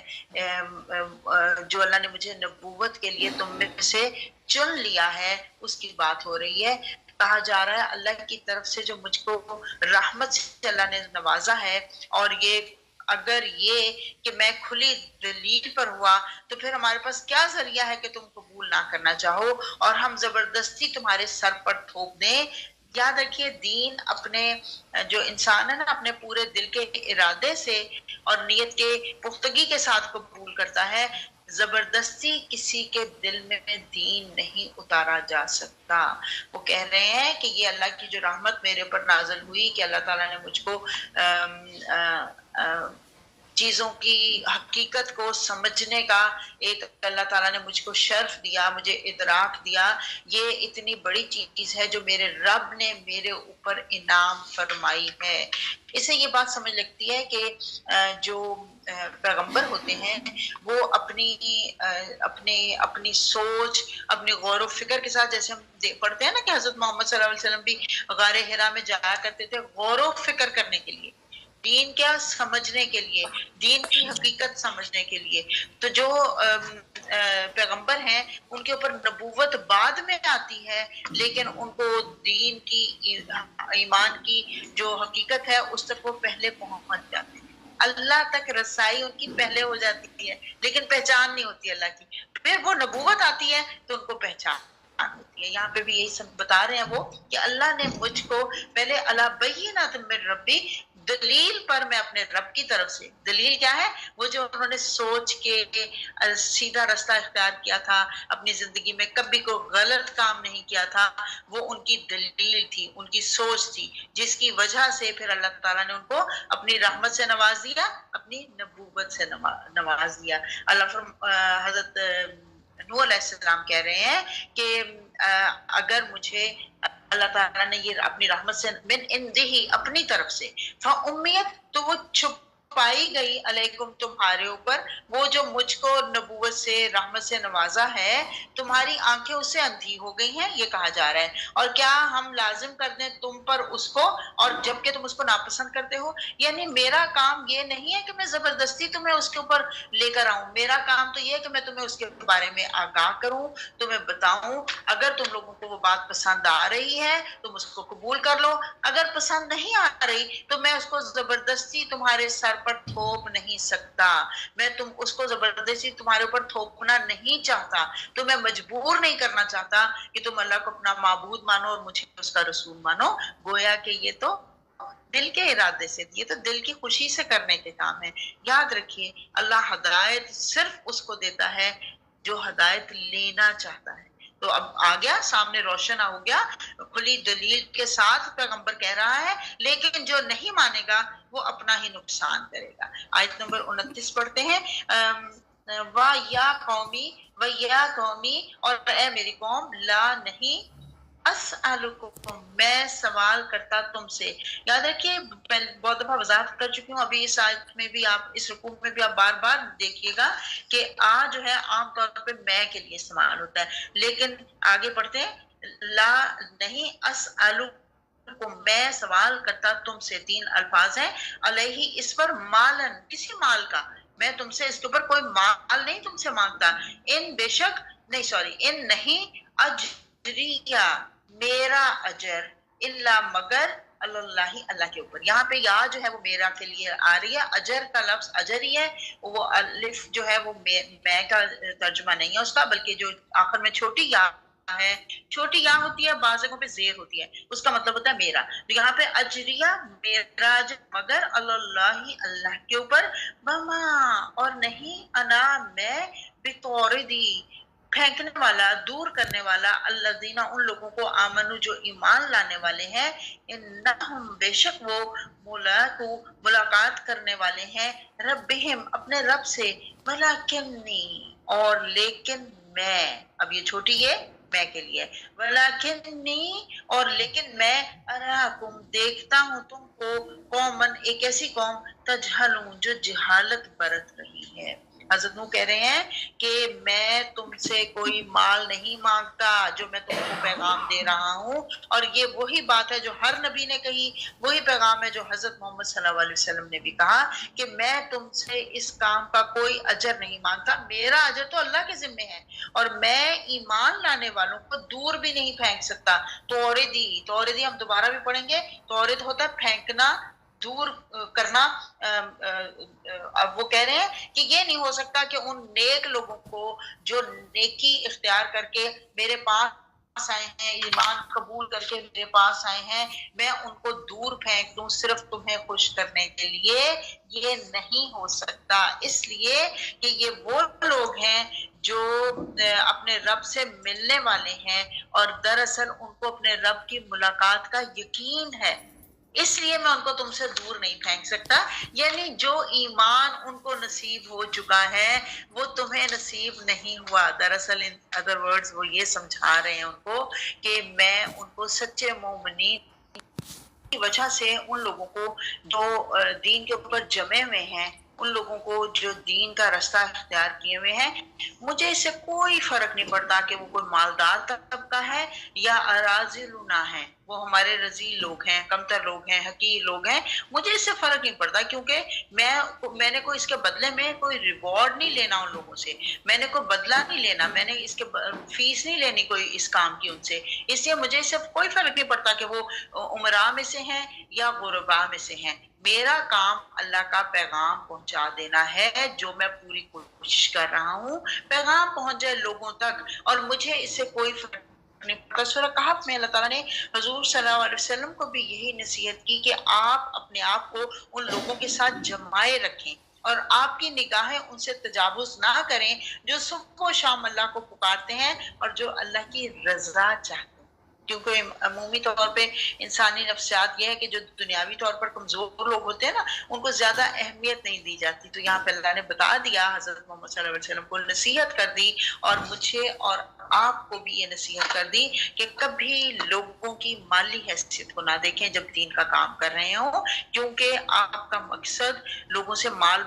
S1: جو اللہ نے مجھے نبوت کے لیے تم میں سے چن لیا ہے اس کی بات ہو رہی ہے کہا جا رہا ہے اللہ کی طرف سے جو مجھ کو رحمت سے اللہ نے نوازا ہے اور یہ اگر یہ کہ میں کھلی دلیل پر ہوا تو پھر ہمارے پاس کیا ذریعہ ہے کہ تم قبول نہ کرنا چاہو اور ہم زبردستی تمہارے سر پر تھوپ دیں یاد رکھیے دین اپنے جو انسان ہے نا اپنے پورے دل کے ارادے سے اور نیت کے پختگی کے ساتھ قبول کرتا ہے زبردستی کسی کے دل میں دین نہیں اتارا جا سکتا وہ کہہ رہے ہیں کہ یہ اللہ کی جو رحمت میرے پر نازل ہوئی کہ اللہ تعالیٰ نے مجھ کو چیزوں کی حقیقت کو سمجھنے کا ایک اللہ تعالیٰ نے مجھ کو شرف دیا، مجھے ادراک دیا، یہ اتنی بڑی چیز ہے جو میرے رب نے میرے اوپر انعام فرمائی ہے۔ اس سے یہ بات سمجھ لگتی ہے کہ جو پیغمبر ہوتے ہیں وہ اپنی سوچ، اپنی غور و فکر کے ساتھ، جیسے ہم پڑھتے ہیں نا کہ حضرت محمد صلی اللہ علیہ وسلم بھی غار حرا میں جایا کرتے تھے غور و فکر کرنے کے لیے، دین کیا سمجھنے کے لیے، دین کی حقیقت سمجھنے کے لیے۔ تو جو پیغمبر ہیں ان کے اوپر نبوت بعد میں آتی ہے، لیکن ان کو دین کی، ایمان کی جو حقیقت ہے اس تک وہ پہلے پہنچ جاتے ہیں، اللہ تک رسائی ان کی پہلے ہو جاتی ہے، لیکن پہچان نہیں ہوتی اللہ کی۔ پھر وہ نبوت آتی ہے تو ان کو پہچان ہوتی ہے۔ یہاں پہ بھی یہی سب بتا رہے ہیں وہ کہ اللہ نے مجھ کو پہلے علی بینۃ من ربی، دلیل پر میں اپنے رب کی طرف سے، دلیل کیا ہے؟ وہ جو انہوں نے سوچ کے سیدھا رستہ اختیار کیا تھا، اپنی زندگی میں کبھی کوئی غلط کام نہیں کیا تھا، وہ ان کی دلیل تھی، ان کی سوچ تھی، جس کی وجہ سے پھر اللہ تعالیٰ نے ان کو اپنی رحمت سے نواز دیا، اپنی نبوت سے نواز دیا۔ حضرت نوح علیہ السلام کہہ رہے ہیں کہ اگر مجھے اللہ تعالیٰ نے یہ اپنی رحمت سے من عندہ اپنی طرف سے فامیت، تو وہ چھپائی گئی علیکم تمہارے اوپر، وہ جو مجھ کو نبوت سے رحمت سے نوازا ہے، تمہاری آنکھیں اس سے اندھی ہو گئی ہیں، یہ کہا جا رہا ہے۔ اور کیا ہم لازم کر دیں تم پر اس کو، اور جبکہ تم اس کو ناپسند کرتے ہو؟ یعنی میرا کام یہ نہیں ہے کہ میں زبردستی تمہیں اس کے اوپر لے کر آؤں، میرا کام تو یہ ہے کہ میں تمہیں اس کے بارے میں آگاہ کروں، تمہیں بتاؤں۔ اگر تم لوگوں کو وہ بات پسند آ رہی ہے تم اس کو قبول کر لو، اگر پسند نہیں آ رہی تو میں اس کو زبردستی تمہارے سر پر تھوپ نہیں سکتا، میں اس کو زبردستی تمہارے اوپر تھوپنا نہیں چاہتا، تو میں مجبور نہیں کرنا چاہتا کہ تم اللہ کو اپنا معبود مانو اور مجھے اس کا رسول مانو۔ گویا کہ یہ تو دل کے ارادے سے، یہ تو دل کی خوشی سے کرنے کے کام ہے۔ یاد رکھیے اللہ ہدایت صرف اس کو دیتا ہے جو ہدایت لینا چاہتا ہے۔ تو اب آ گیا سامنے، روشن ہو گیا، کھلی دلیل کے ساتھ پیغمبر کہہ رہا ہے، لیکن جو نہیں مانے گا وہ اپنا ہی نقصان کرے گا۔ آیت نمبر 29 پڑھتے ہیں، وَيَا قَوْمِ، اور اے میری قوم، لا نہیں، اسألکم، میں سوال کرتا تم سے۔ یاد رکھیے بہت دفعہ وضاحت کر چکی ہوں، ابھی اس آیت میں بھی آپ، اس رکوع میں بھی آپ بار بار دیکھیے گا کہ جو ہے عام طور پہ میں کے لیے استعمال ہوتا ہے، لیکن آگے پڑھتے ہیں، لا نہیں، اسألکم، میں سوال کرتا تم سے، 3 الفاظ ہیں، علیہ، اس پر، مالن، کسی مال کا، میں تم سے اس کے اوپر کوئی مال نہیں تم سے مانگتا، ان بے شک، نہیں سوری، ان نہیں، اجریہ، میرا اجر، الا مگر، اللہ، اللہ کے اوپر۔ یہاں پہ یا جو ہے وہ میرا کے لیے آ رہی ہے، اجر کا لفظ اجر ہی ہے، وہ الف جو ہے وہ میں کا ترجمہ نہیں ہے اس کا، بلکہ جو آخر میں چھوٹی یا ہے، چھوٹی یا ہوتی ہے، بعض جگہوں پہ زیر ہوتی ہے، اس کا مطلب ہوتا ہے میرا۔ تو یہاں پہ اجریہ، میرا اجر، مگر، اللہ، اللہ کے اوپر، وما، اور نہیں، انا، میں، بطوردی، پھینکنے والا، دور کرنے والا، الذین، ان لوگوں کو، آمنو، جو ایمان لانے والے ہیں، انہم، بے شک وہ، ملاقات کرنے والے ہیں، ربہم، اپنے رب سے، ولکنی، اور لیکن میں، اب یہ چھوٹی ہے میں کے لیے، ولکنی، اور لیکن میں، اراکم، دیکھتا ہوں تم کو، قومن، ایک ایسی قوم، تجہلون، جو جہالت برت رہی ہے۔ حضرت نوح کہہ رہے ہیں کہ میں تم سے کوئی مال نہیں مانگتا جو میں تم کو پیغام دے رہا ہوں، اور یہ وہی بات ہے جو ہر نبی نے کہی، وہی پیغام ہے جو حضرت محمد صلی اللہ علیہ وسلم نے بھی کہا کہ میں تم سے اس کام کا کوئی اجر نہیں مانگتا، میرا اجر تو اللہ کے ذمہ ہے، اور میں ایمان لانے والوں کو دور بھی نہیں پھینک سکتا۔ توردی ہم دوبارہ بھی پڑھیں گے، تورد ہوتا ہے پھینکنا، دور کرنا۔ اب وہ کہہ رہے ہیں کہ یہ نہیں ہو سکتا کہ ان نیک لوگوں کو جو نیکی اختیار کر کے میرے پاس آئے ہیں، ایمان قبول کر کے میرے پاس آئے ہیں، میں ان کو دور پھینک دوں صرف تمہیں خوش کرنے کے لیے، یہ نہیں ہو سکتا، اس لیے کہ یہ وہ لوگ ہیں جو اپنے رب سے ملنے والے ہیں، اور دراصل ان کو اپنے رب کی ملاقات کا یقین ہے، اس لیے میں ان کو تم سے دور نہیں پھینک سکتا. یعنی جو ایمان ان کو نصیب ہو چکا ہے وہ تمہیں نصیب نہیں ہوا. دراصل ان ادر ورڈز وہ یہ سمجھا رہے ہیں ان کو کہ میں ان کو سچے مومنین کی وجہ سے ان لوگوں کو جو دین کے اوپر جمے ہوئے ہیں، ان لوگوں کو جو دین کا رستہ اختیار کیے ہوئے ہیں، مجھے اس سے کوئی فرق نہیں پڑتا کہ وہ کوئی مالدار طبقہ ہے یا اراذلنا ہے، وہ ہمارے رذیل لوگ ہیں، کمتر لوگ ہیں، حقیر لوگ ہیں، مجھے اس سے فرق نہیں پڑتا، کیونکہ میں نے کوئی اس کے بدلے میں کوئی ریوارڈ نہیں لینا ان لوگوں سے، میں نے کوئی بدلہ نہیں لینا، میں نے اس کے فیس نہیں لینی کوئی اس کام کی ان سے. اس لیے مجھے اس سے کوئی فرق نہیں پڑتا کہ وہ عمراء میں سے ہیں یا غرباء میں سے ہیں. میرا کام اللہ کا پیغام پہنچا دینا ہے، جو میں پوری کوشش کر رہا ہوں پیغام پہنچ جائے لوگوں تک، اور مجھے اس سے کوئی فرق نہیں پڑتا. سورہ کہف میں اللہ تعالیٰ نے حضور صلی اللہ علیہ وسلم کو بھی یہی نصیحت کی کہ آپ اپنے آپ کو ان لوگوں کے ساتھ جمائے رکھیں اور آپ کی نگاہیں ان سے تجاوز نہ کریں جو صبح و شام اللہ کو پکارتے ہیں اور جو اللہ کی رضا چاہتے ہیں. کیونکہ عمومی طور پہ انسانی نفسیات یہ ہے کہ جو دنیاوی طور پر کمزور لوگ ہوتے ہیں نا، ان کو زیادہ اہمیت نہیں دی جاتی. تو یہاں پہ اللہ نے بتا دیا، حضرت محمد صلی اللہ علیہ وسلم کو نصیحت کر دی، اور مجھے اور آپ کو بھی یہ نصیحت کر دی کہ کبھی لوگوں کی مالی حیثیت کو نہ دیکھیں جب دین کا کام کر رہے ہوں، کیونکہ آپ کا مقصد لوگوں سے مال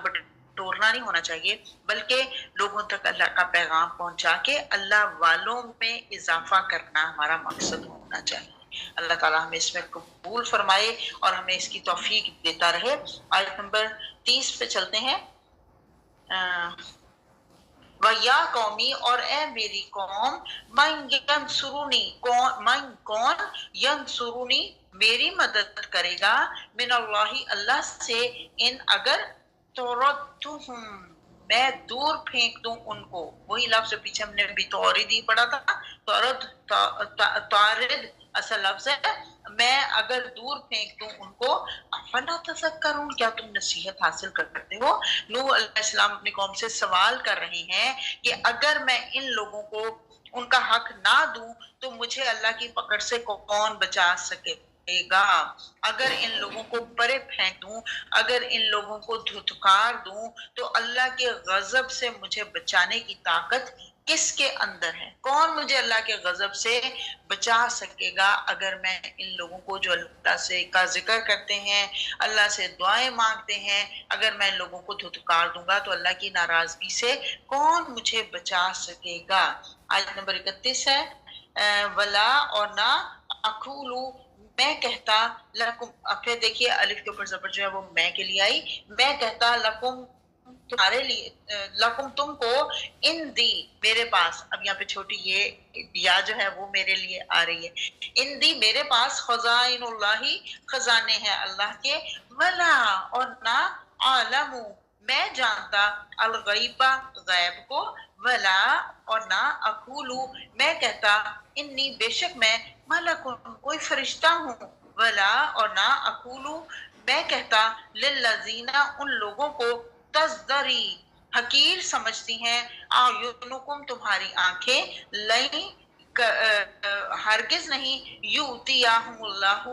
S1: ٹورنا نہیں ہونا چاہیے، بلکہ لوگوں تک اللہ کا پیغام پہنچا کے اللہ والوں میں اضافہ کرنا ہمارا مقصد ہونا چاہیے. اللہ تعالیٰ ہمیں اس میں قبول فرمائے اور ہمیں اس کی توفیق دیتا رہے. آیت نمبر 30 پہ چلتے ہیں. وَيَا قومی، اور اے میری قوم، من کون ینصرونی میری مدد کرے گا، من اللہ اللہ سے، ان اگر توردتہم میں دور پھینک دوں ان کو. وہی لفظ پیچھے ہم نے ابھی تورد ہی پڑھا تھا، طارد اصل لفظ ہے. میں اگر دور پھینک دوں ان کو، افلا تذکرون، کیا تم نصیحت حاصل کرتے ہو. نوح علیہ السلام اپنی قوم سے سوال کر رہے ہیں کہ اگر میں ان لوگوں کو ان کا حق نہ دوں تو مجھے اللہ کی پکڑ سے کون بچا سکے گا. اگر ان لوگوں کو پرے پھینک دوں، اگر ان لوگوں کو دھتکار دوں، تو اللہ کے غضب سے مجھے بچانے کی طاقت کس کے اندر ہے؟ کون مجھے اللہ کے غضب سے بچا سکے گا اگر میں ان لوگوں کو جو اللہ سے کا ذکر کرتے ہیں، اللہ سے دعائیں مانگتے ہیں، اگر میں ان لوگوں کو دھتکار دوں گا تو اللہ کی ناراضگی سے کون مجھے بچا سکے گا. آیت نمبر 31 ہے. ولا، اور نہ، اقولو میں کہتا، لکم، پھر دیکھیے الف کے اوپر زبر جو ہے وہ میں کے لیے آئی، میں کہتا، لکم تمہارے لیے، لکم تم کو، ان دی میرے پاس. اب یہاں پہ چھوٹی یہ یا جو ہے وہ میرے لیے آ رہی ہے. ان دی میرے پاس، خزائن اللہ خزانے ہیں اللہ کے، ولا، اور نہ، عالم میں جانتا، الغیبہ غیب کو، ولا، اور نہ، اقولو میں کہتا، انی بے شک میں، ملک کوئی فرشتہ ہوں، ولا، اور نہ، اقولو میں کہتا، للذین ان لوگوں کو، تزدری حقیر سمجھتی ہیں، اعینکم تمہاری آنکھیں، لئی ہرگز نہیں، یؤتیہم اللہ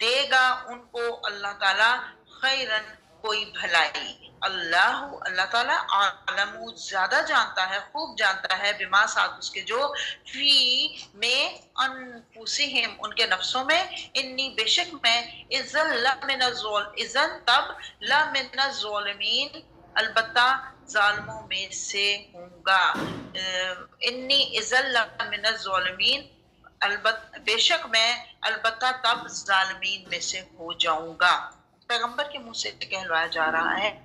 S1: دے گا ان کو اللہ تعالیٰ، خیرن کوئی بھلائی. اللہ تعالیٰ عالم زیادہ جانتا ہے، خوب جانتا ہے، بما ساتھ اس کے جو، فی میں، انفسہم ان کے نفسوں میں، انی بے شک میں، اذن تب، لمن الظالمین البتہ ظالموں میں سے ہوں گا. انی اذن لمن الظالمین بے شک میں البتہ تب ظالمین میں سے ہو جاؤں گا. پیغمبر کے منہ سے کہلوایا جا رہا ہے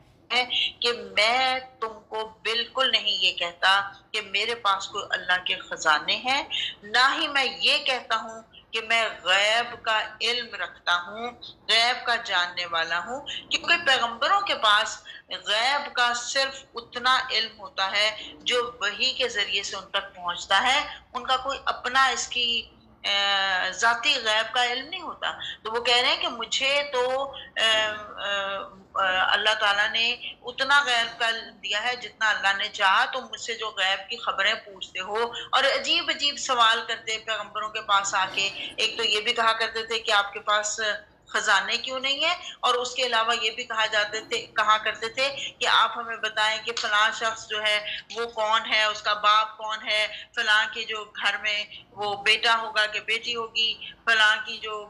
S1: کہ میں تم کو بالکل نہیں یہ کہتا کہ میرے پاس کوئی اللہ کے خزانے ہیں، نہ ہی میں یہ کہتا ہوں کہ میں غیب کا علم رکھتا ہوں، غیب کا جاننے والا ہوں، کیونکہ پیغمبروں کے پاس غیب کا صرف اتنا علم ہوتا ہے جو وحی کے ذریعے سے ان تک پہنچتا ہے. ان کا کوئی اپنا اس کی ذاتی غیب کا علم نہیں ہوتا. تو وہ کہہ رہے ہیں کہ مجھے تو اللہ تعالیٰ نے اتنا غیب کا علم دیا ہے جتنا اللہ نے چاہا. تم مجھ سے جو غیب کی خبریں پوچھتے ہو اور عجیب عجیب سوال کرتے پیغمبروں کے پاس آ کے. ایک تو یہ بھی کہا کرتے تھے کہ آپ کے پاس خزانے کیوں نہیں ہیں؟ اور اس کے علاوہ یہ بھی کہا کرتے تھے کہ آپ ہمیں بتائیں کہ فلاں شخص جو ہے وہ کون ہے، اس کا باپ کون ہے، فلاں کے جو گھر میں وہ بیٹا ہوگا کہ بیٹی ہوگی، فلاں کی جو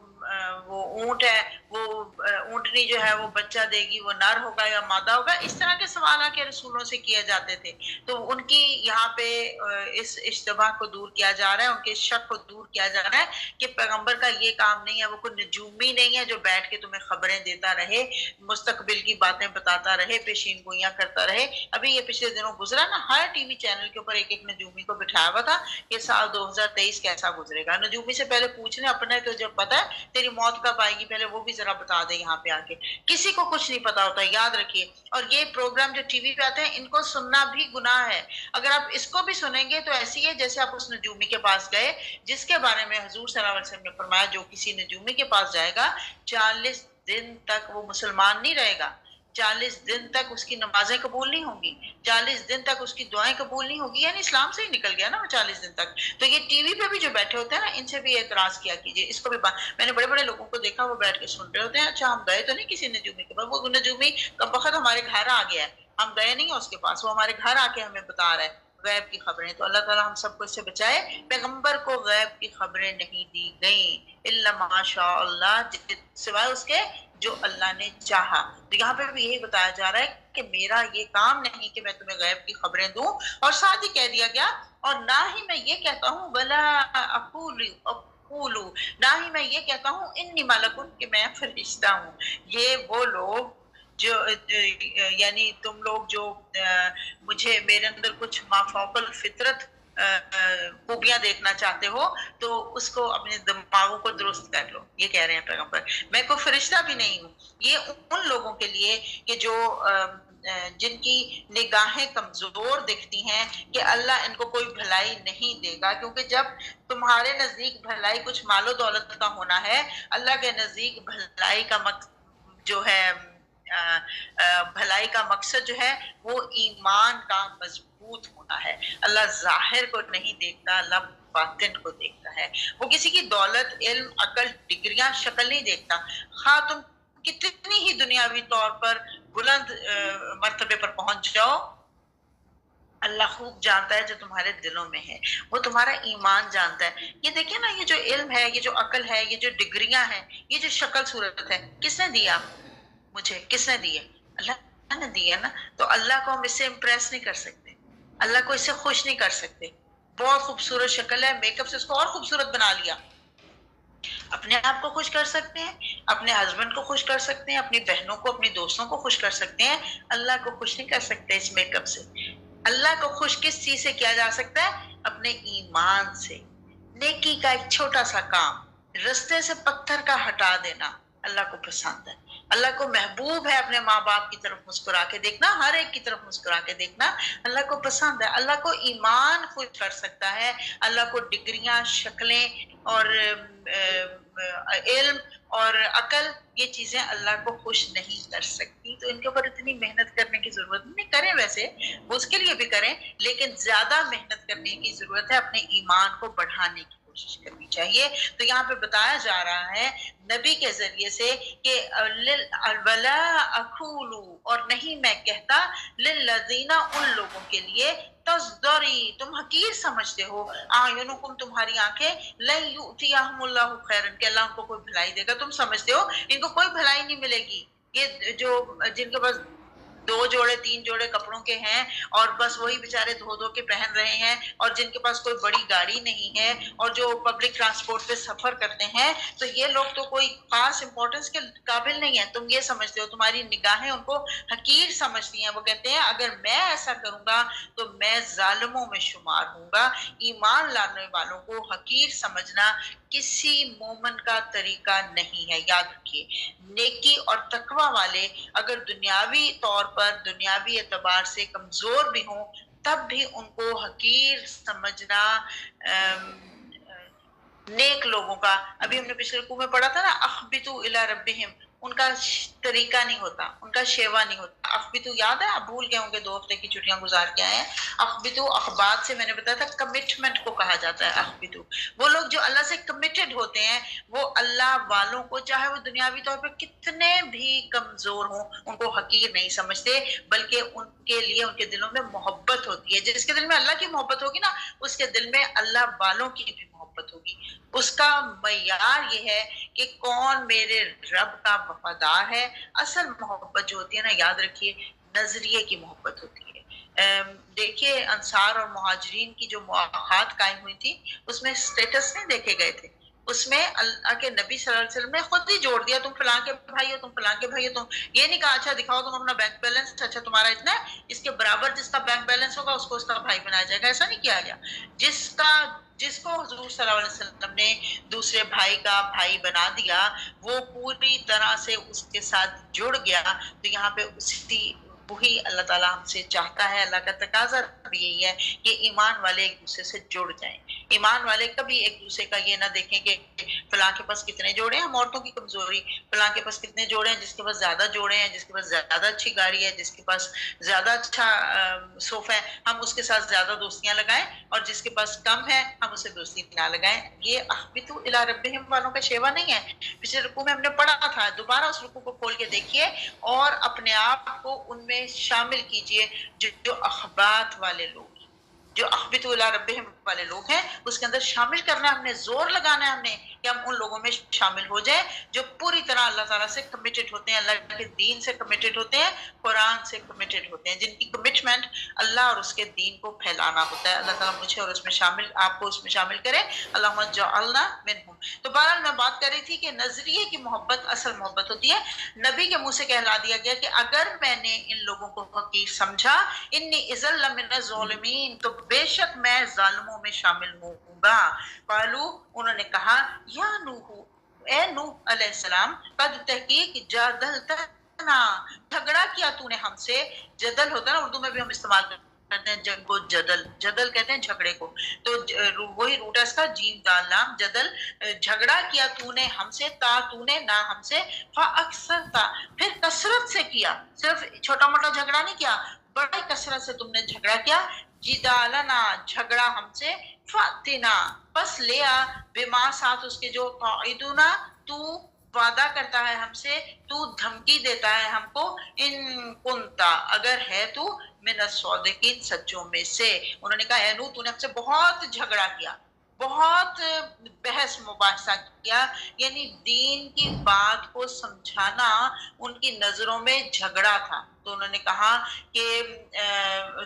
S1: وہ اونٹ ہے، وہ اونٹنی جو ہے وہ بچہ دے گی، وہ نر ہوگا یا مادہ ہوگا. اس طرح کے سوالات کے رسولوں سے کیے جاتے تھے. تو ان کی یہاں پہ اس اشتباہ کو دور کیا جا رہا ہے، ان کے شک کو دور کیا جا رہا ہے کہ پیغمبر کا یہ کام نہیں ہے، وہ کوئی نجومی نہیں ہے جو بیٹھ کے تمہیں خبریں دیتا رہے، مستقبل کی باتیں بتاتا رہے، پیشین گوئیاں کرتا رہے. ابھی یہ پچھلے دنوں گزرا نا، ہر ٹی وی چینل کے اوپر ایک ایک نجومی کو بٹھایا ہوا تھا کہ سال 2023 کیسا گزرے گا. نجومی سے پہلے پوچھ لیں اپنے تو جب پتا ہے تیری موت کب آئے گی پہلے وہ بھی ذرا بتا دے یہاں پہ آ کے. کسی کو کچھ نہیں پتا ہوتا، یاد رکھیے. اور یہ پروگرام جو ٹی وی پہ آتے ہیں ان کو سننا بھی گناہ ہے. اگر آپ اس کو بھی سنیں گے تو ایسی ہے جیسے آپ اس نجومی کے پاس گئے جس کے بارے میں حضور صلی اللہ علیہ وسلم نے فرمایا جو کسی نجومی کے پاس جائے گا 40 دن تک وہ مسلمان نہیں رہے گا، 40 دن تک اس کی نمازیں قبول نہیں ہوں گی، 40 دن تک اس کی دعائیں قبول نہیں ہوگی. یعنی اسلام سے ہی نکل گیا نا وہ 40 دن تک. تو یہ ٹی وی پہ بھی جو بیٹھے ہوتے ہیں نا ان سے بھی اعتراض کیا کیجیے. اس کو بھی میں نے بڑے بڑے لوگوں کو دیکھا وہ بیٹھ کے سن رہے ہوتے ہیں. اچھا ہم گئے تو نہیں کسی نجومی کے پاس، وہ نجومی کب وقت ہمارے گھر آ گیا ہے، ہم گئے نہیں ہیں اس کے پاس، وہ ہمارے گھر آ کے ہمیں بتا رہا ہے غیب کی خبریں. تو اللہ تعالیٰ ہم سب کو اس سے بچائے. پیغمبر کو غیب کی خبریں نہیں دی گئیں الا ماشاء اللہ، سوائے اس کے جو اللہ نے چاہا. تو یہاں پہ بھی یہی بتایا جا رہا ہے کہ میرا یہ کام نہیں کہ میں تمہیں غیب کی خبریں دوں. اور ساتھ ہی کہہ دیا گیا اور نہ ہی میں یہ کہتا ہوں ولا اقول، نہ ہی میں یہ کہتا ہوں انی ملکن کہ میں فرشتہ ہوں. یہ وہ لوگ جو یعنی تم لوگ جو مجھے میرے اندر کچھ ما فوق الفطرت خوبیاں دیکھنا چاہتے ہو تو اس کو اپنے دماغوں کو درست کر لو. یہ کہہ رہے ہیں پیغمبر میں کوئی فرشتہ بھی نہیں ہوں. یہ ان لوگوں کے لیے کہ جو جن کی نگاہیں کمزور دکھتی ہیں کہ اللہ ان کو کوئی بھلائی نہیں دے گا، کیونکہ جب تمہارے نزدیک بھلائی کچھ مال و دولت کا ہونا ہے، اللہ کے نزدیک بھلائی کا جو ہے بھلائی کا مقصد جو ہے وہ ایمان کا مضبوط ہونا ہے. اللہ ظاہر کو نہیں دیکھتا، اللہ باطن کو دیکھتا ہے. وہ کسی کی دولت، علم، عقل، ڈگریاں، شکل نہیں دیکھتا. خواہ تم کتنی ہی دنیاوی طور پر بلند مرتبے پر پہنچ جاؤ، اللہ خوب جانتا ہے جو تمہارے دلوں میں ہے، وہ تمہارا ایمان جانتا ہے. یہ دیکھیں نا، یہ جو علم ہے، یہ جو عقل ہے، یہ جو ڈگریاں ہیں، یہ جو شکل صورت ہے، کس نے دیا مجھے؟ کس نے دی ہے؟ اللہ نے دی ہے نا. تو اللہ کو ہم اس سے امپریس نہیں کر سکتے، اللہ کو اس سے خوش نہیں کر سکتے. بہت خوبصورت شکل ہے، میک اپ سے اس کو اور خوبصورت بنا لیا. اپنے آپ کو خوش کر سکتے ہیں، اپنے ہسبینڈ کو خوش کر سکتے ہیں، اپنی بہنوں کو، اپنی دوستوں کو خوش کر سکتے ہیں. اللہ کو خوش نہیں کر سکتے اس میک اپ سے. اللہ کو خوش کس چیز سے کیا جا سکتا ہے؟ اپنے ایمان سے. نیکی کا ایک چھوٹا سا کام، رستے سے پتھر کا ہٹا دینا اللہ کو پسند ہے. اللہ کو محبوب ہے اپنے ماں باپ کی طرف مسکرا کے دیکھنا، ہر ایک کی طرف مسکرا کے دیکھنا اللہ کو پسند ہے. اللہ کو ایمان خوش کر سکتا ہے، اللہ کو ڈگریاں، شکلیں اور علم اور عقل، یہ چیزیں اللہ کو خوش نہیں کر سکتی. تو ان کے اوپر اتنی محنت کرنے کی ضرورت نہیں. کریں ویسے وہ اس کے لیے بھی کریں، لیکن زیادہ محنت کرنے کی ضرورت ہے، اپنے ایمان کو بڑھانے کی کوشش کرنی چاہیے. تو یہاں پہ بتایا جا رہا ہے نبی کے ذریعے سے کہ ولا اقول، اور نہیں میں کہتا، للذین، ان لوگوں کے لیے، تصدری، تم حقیر سمجھتے ہو، اعینکم، تمہاری آنکھیں، لن یؤتیہم اللہ خیرا، کہ اللہ ان کو کوئی بھلائی دے گا. تم سمجھتے ہو ان کو کوئی بھلائی نہیں ملے گی. یہ جو جن کے پاس 2 جوڑے 3 جوڑے کپڑوں کے ہیں اور بس وہی بیچارے دھو دھو کے پہن رہے ہیں، اور جن کے پاس کوئی بڑی گاڑی نہیں ہے، اور جو پبلک ٹرانسپورٹ پہ سفر کرتے ہیں، تو یہ لوگ تو کوئی خاص امپورٹنس کے قابل نہیں ہیں. تم یہ سمجھتے ہو، تمہاری نگاہیں ان کو حقیر سمجھتی ہیں. وہ کہتے ہیں اگر میں ایسا کروں گا تو میں ظالموں میں شمار ہوں گا. ایمان لانے والوں کو حقیر سمجھنا کسی مومن کا طریقہ نہیں ہے. یاد رکھیے، نیکی اور تقوی والے اگر دنیاوی طور پر، دنیاوی اعتبار سے کمزور بھی ہوں، تب بھی ان کو حقیر سمجھنا نیک لوگوں کا. ابھی ہم نے پچھلے رکوع میں پڑھا تھا نا، اخبتوا الی ربہم، ان کا طریقہ نہیں ہوتا، ان کا شیوا نہیں ہوتا. اخبتو یاد ہے، آپ بھول گئے ہوں گے 2 ہفتے کی چھٹیاں گزار کے آئے ہیں. اخبتو اخبات سے میں نے بتایا تھا کمٹمنٹ کو کہا جاتا ہے. اخبتو وہ لوگ جو اللہ سے کمٹڈ ہوتے ہیں، وہ اللہ والوں کو چاہے وہ دنیاوی طور پہ کتنے بھی کمزور ہوں ان کو حقیر نہیں سمجھتے، بلکہ ان کے لیے ان کے دلوں میں محبت ہوتی ہے. جس کے دل میں اللہ کی محبت ہوگی نا، اس کے دل میں اللہ والوں کی بھی محبت ہوگی. اس کا معیار یہ ہے کہ کون میرے رب کا وفادار ہے. اصل محبت جو ہوتی ہے نا، یاد رکھیے، نظریے کی محبت ہوتی ہے. دیکھیے انصار اور مہاجرین کی جو مواخات قائم ہوئی تھی، اس میں سٹیٹس نہیں دیکھے گئے تھے، اس میں اللہ کے نبی صلی اللہ علیہ وسلم نے خود ہی جوڑ دیا، تم فلاں کے بھائی ہو، تم فلاں کے بھائی ہو. تم یہ نہیں کہا اچھا دکھاؤ تم اپنا بینک بیلنس، اچھا تمہارا اتنا ہے، اس کے برابر جس کا بینک بیلنس ہوگا اس کو اس کا بھائی بنایا جائے گا. ایسا نہیں کیا گیا. جس کو حضور صلی اللہ علیہ وسلم نے دوسرے بھائی کا بھائی بنا دیا، وہ پوری طرح سے اس کے ساتھ جڑ گیا. تو یہاں پہ وہی اللہ تعالیٰ ہم سے چاہتا ہے، اللہ کا تقاضا بھی یہی ہے کہ ایمان والے ایک دوسرے سے جڑ جائیں. ایمان والے کبھی ایک دوسرے کا یہ نہ دیکھیں کہ فلاں کے پاس کتنے جوڑے ہیں. ہم عورتوں کی کمزوری، فلاں کے پاس کتنے جوڑے ہیں، جس کے پاس زیادہ جوڑے ہیں، جس کے پاس زیادہ اچھی گاڑی ہے، جس کے پاس زیادہ اچھا صوفہ ہے، ہم اس کے ساتھ زیادہ دوستیاں لگائیں، اور جس کے پاس کم ہے ہم اسے دوستی نہ لگائیں. یہ اخبتو الی ربہم والوں کا شیوا نہیں ہے. پچھلے رکوع میں ہم نے پڑھا تھا، دوبارہ اس رکوع کو کھول کے دیکھیے اور اپنے آپ کو ان میں شامل کیجئے. جو اخبات والے لوگ، جو اخبتو الی ربہم والے لوگ ہیں، اس کے اندر شامل کرنا ہے ہم نے، زور لگانا ہے ہم نے کہ ہم ان لوگوں میں شامل ہو جائیں جو پوری طرح اللہ تعالیٰ سے کمیٹڈ ہوتے ہیں، اللہ کے دین سے کمیٹڈ ہوتے ہیں، قرآن سے کمیٹڈ ہوتے ہیں، جن کی کمٹمنٹ اللہ اور اس کے دین کو پھیلانا ہوتا ہے. اللہ تعالیٰ مجھے اور اس میں شامل، آپ کو اس میں شامل کرے. اللہم اجعلنا منہم. تو بہرحال میں بات کر رہی تھی کہ نظریے کی محبت اصل محبت ہوتی ہے. نبی کے منہ سے کہلا دیا گیا کہ اگر میں نے ان لوگوں کو حقیر سمجھا، انی اذا لمن الظالمین، تو بے شک میں ظالموں میں شامل ہوں گا. قالو، انہوں نے کہا، یا نوح، اے نوح علیہ السلام، قد تحقیق جادلتنا، جھگڑا کیا تو نے ہم سے. جدل ہوتا ہے نا، اردو میں بھی ہم استعمال کرتے ہیں جنگ کو، جدل کہتے ہیں جھگڑے کو. تو وہی روٹ ہے اس کا، جیم دال لام، جدل. جھگڑا کیا تو نے ہم سے، تو نے نہ ہم سے، فاکثرتا، پھر کثرت سے کیا. صرف چھوٹا موٹا جھگڑا نہیں کیا، بڑی کثرت سے تم نے جھگڑا کیا. جدالنا، جھگڑا ہم سے. فاتنا، پس لیا، بما، ساتھ اس کے جو، تعیدنا، تو وعدہ کرتا ہے ہم سے، تو دھمکی دیتا ہے ہم کو، ان کنتا، اگر ہے تو، من الصادقین، سچوں میں سے. انہوں نے کہا اے نوح، تو نے ہم سے بہت جھگڑا کیا، بہت بحث مباحثہ کیا، یعنی دین کی بات کو سمجھانا ان کی نظروں میں جھگڑا تھا. تو انہوں نے کہا کہ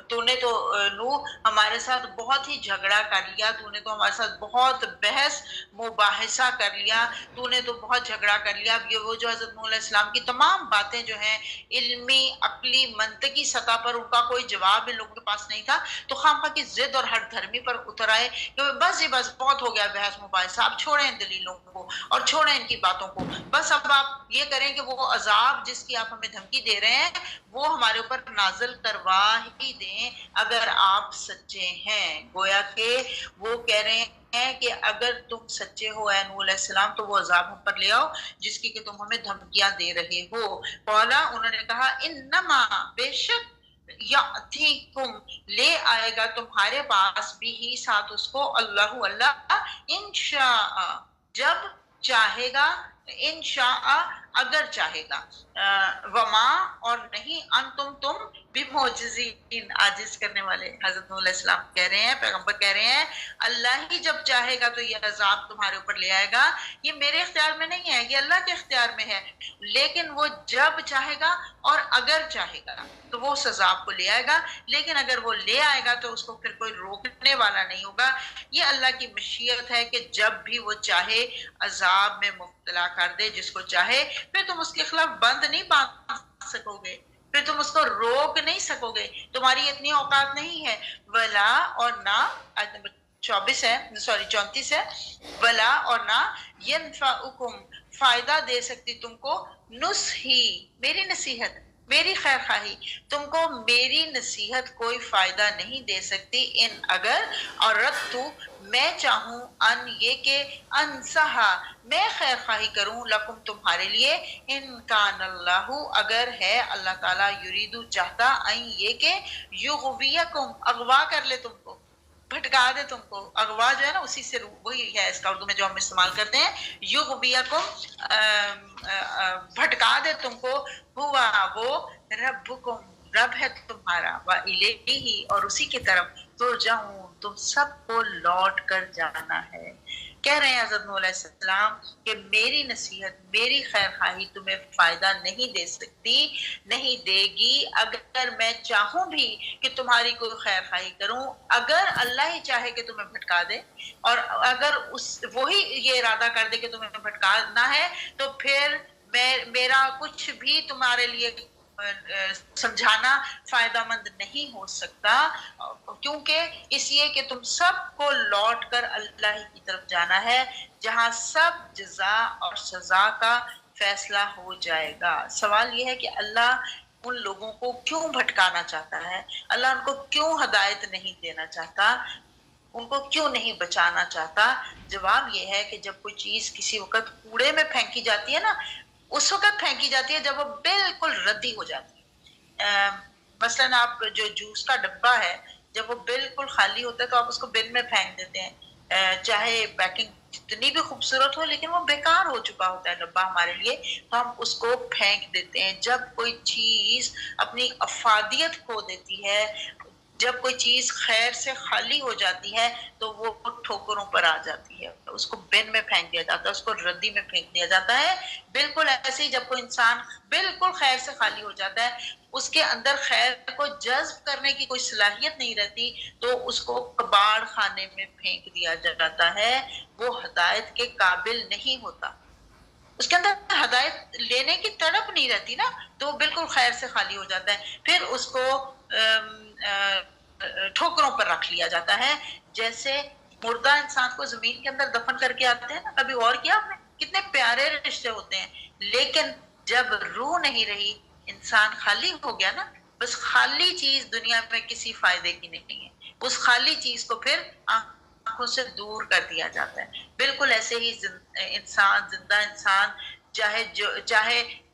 S1: تو نے تو نوح ہمارے ساتھ بہت ہی جھگڑا کر لیا، تو نے تو ہمارے ساتھ بہت بحث مباحثہ کر لیا، تو نے تو بہت جھگڑا کر لیا. اب یہ وہ جو حضرت نوح علیہ السلام کی تمام باتیں جو ہیں علمی، عقلی، منطقی سطح پر ان کا کوئی جواب ان لوگوں کے پاس نہیں تھا، تو خامخواہ کی ضد اور ہر دھرمی پر اتر آئے کہ بس بس بہت ہو گیا بحث مباحثہ، آپ چھوڑیں ان دلیلوں کو اور چھوڑیں ان کی باتوں کو، بس اب آپ یہ کریں کہ وہ عذاب جس کی آپ ہمیں دھمکی دے رہے ہیں وہ ہمارے اوپر نازل کروا ہی دیں اگر آپ سچے ہیں. گویا کہ وہ کہہ رہے ہیں کہ اگر تم سچے ہو اے نوح علیہ السلام تو وہ عذاب ہم پر لے آؤ جس کی کہ تم ہمیں دھمکیاں دے رہے ہو. قولا، انہوں نے کہا، انما، بے شک، یاتیکم، لے آئے گا تمہارے پاس بھی ہی ساتھ اس کو، اللہ انشاء، جب چاہے گا، انشاء، اگر چاہے گا. وما، اور نہیں، تم بھی معجزین، عاجز کرنے والے. حضرت نوح علیہ السلام کہہ رہے ہیں، پیغمبر کہہ رہے ہیں، اللہ ہی جب چاہے گا تو یہ عذاب تمہارے اوپر لے آئے گا. یہ میرے اختیار میں نہیں ہے، یہ اللہ کے اختیار میں ہے، لیکن وہ جب چاہے گا اور اگر چاہے گا تو وہ سزا کو لے آئے گا. لیکن اگر وہ لے آئے گا تو اس کو پھر کوئی روکنے والا نہیں ہوگا. یہ اللہ کی مشیت ہے کہ جب بھی وہ چاہے عذاب میں مبتلا کر دے جس کو چاہے. پھر تم اس کے خلاف بند نہیں باندھ سکو گے، پھر تم اس کو روک نہیں سکو گے، تمہاری اتنی اوقات نہیں ہے. ولا، اور نہ، آیت نمبر 34 ہے، ولا، اور نہ، ینفعکم، فائدہ دے سکتی تم کو، نصحی، میری نصیحت، میری خیر خواہی تم کو میری نصیحت کوئی فائدہ نہیں دے سکتی ان اگر اردت میں چاہوں ان یہ کہ انصحا میں خیر خواہی کروں لکم تمہارے لیے ان کان اللہ اگر ہے اللہ تعالیٰ یریدو چاہتا ان یہ کہ یغویکم اغوا کر لے تم کو بھٹکا دے تم کو اغوا جو ہے نا اسی سے وہی ہے اس کا اردو میں جو ہم استعمال کرتے ہیں یغویکم بھٹکا دے تم کو ہوا وہ ربکم رب ہے تمہارا وَإِلَيْهِ اور اسی کی طرف ترجعون تم سب کو لوٹ کر جانا ہے کہہ رہے ہیں حضرت نوح علیہ السلام کہ میری نصیحت میری خیر خواہی تمہیں فائدہ نہیں دے سکتی نہیں دے گی اگر میں چاہوں بھی کہ تمہاری کوئی خیر خواہی کروں اگر اللہ ہی چاہے کہ تمہیں بھٹکا دے اور اگر وہی یہ ارادہ کر دے کہ تمہیں بھٹکانا ہے تو پھر میرا کچھ بھی تمہارے لیے سمجھانا فائدہ مند نہیں ہو سکتا کیونکہ اس لیے کہ تم سب کو لوٹ کر اللہ کی طرف جانا ہے جہاں سب جزا اور سزا کا فیصلہ ہو جائے گا سوال یہ ہے کہ اللہ ان لوگوں کو کیوں بھٹکانا چاہتا ہے اللہ ان کو کیوں ہدایت نہیں دینا چاہتا ان کو کیوں نہیں بچانا چاہتا جواب یہ ہے کہ جب کوئی چیز کسی وقت کوڑے میں پھینکی جاتی ہے نا اس وقت پھینکی جاتی ہے جب وہ بالکل ردی ہو جاتی ہے مثلاً آپ جو جوس کا ڈبہ ہے جب وہ بالکل خالی ہوتا ہے تو آپ اس کو بن میں پھینک دیتے ہیں چاہے پیکنگ جتنی بھی خوبصورت ہو لیکن وہ بیکار ہو چکا ہوتا ہے ڈبہ ہمارے لیے تو ہم اس کو پھینک دیتے ہیں جب کوئی چیز اپنی افادیت کھو دیتی ہے جب کوئی چیز خیر سے خالی ہو جاتی ہے تو وہ ٹھوکروں پر آ جاتی ہے اس کو بن میں پھینک دیا جاتا ہے اس کو ردی میں پھینک دیا جاتا ہے بالکل ایسے ہی جب کوئی انسان بالکل خیر سے خالی ہو جاتا ہے اس کے اندر خیر کو جذب کرنے کی کوئی صلاحیت نہیں رہتی تو اس کو کباڑ خانے میں پھینک دیا جاتا ہے وہ ہدایت کے قابل نہیں ہوتا اس کے اندر ہدایت لینے کی تڑپ نہیں رہتی نا تو وہ بالکل خیر سے خالی ہو جاتا ہے پھر اس کو ٹھوکروں پر رکھ لیا جاتا ہے جیسے مردہ انسان کو زمین کے اندر دفن کر کے آتے ہیں نا کبھی اور کیا آپ نے کتنے پیارے رشتے ہوتے ہیں لیکن جب روح نہیں رہی انسان خالی ہو گیا نا بس خالی چیز دنیا میں کسی فائدے کی نہیں ہے اس خالی چیز کو پھر آنکھوں سے دور کر دیا جاتا ہے بالکل ایسے ہی انسان زندہ انسان چاہے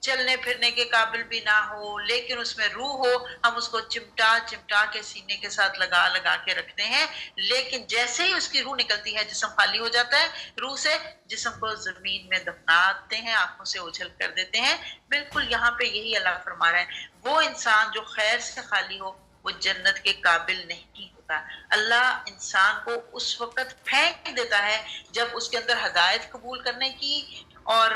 S1: چلنے پھرنے کے قابل بھی نہ ہو لیکن اس میں روح ہو ہم اس کو چمٹا کے سینے کے ساتھ لگا کے رکھتے ہیں لیکن جیسے ہی اس کی روح نکلتی ہے جسم خالی ہو جاتا ہے روح سے جسم کو زمین میں دفناتے ہیں آنکھوں سے اوجھل کر دیتے ہیں بالکل یہاں پہ یہی اللہ فرما رہا ہے وہ انسان جو خیر سے خالی ہو وہ جنت کے قابل نہیں ہوتا اللہ انسان کو اس وقت پھینک دیتا ہے جب اس کے اندر ہدایت قبول کرنے کی اور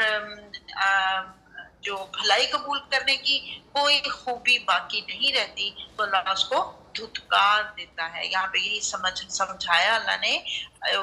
S1: جو بھلائی قبول کرنے کی کوئی خوبی باقی نہیں رہتی تو اللہ اس کو دھتکار دیتا ہے یہاں پہ یہی سمجھایا اللہ نے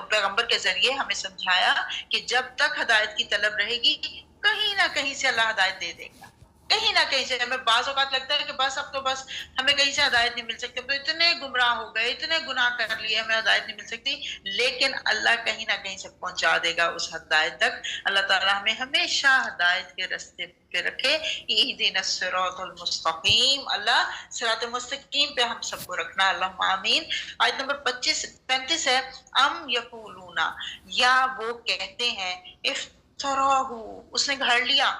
S1: پیغمبر کے ذریعے ہمیں سمجھایا کہ جب تک ہدایت کی طلب رہے گی کہیں نہ کہیں سے اللہ ہدایت دے دے گا کہیں نہ کہیں سے ہمیں بعض اوقات لگتا ہے کہ بس اب تو بس ہمیں کہیں سے ہدایت نہیں مل سکتی تو اتنے گمراہ ہو گئے اتنے گناہ کر لیے ہمیں ہدایت نہیں مل سکتی لیکن اللہ کہیں نہ کہیں سے پہنچا دے گا اس ہدایت تک اللہ تعالیٰ ہمیں ہمیشہ ہدایت کے راستے پہ رکھے اہدنا الصراط المستقیم اللہ صراط مستقیم پہ ہم سب کو رکھنا اللہم آمین آیت نمبر 35 ہے ام یقولون یا وہ کہتے ہیں افتراہو اس نے گھڑ لیا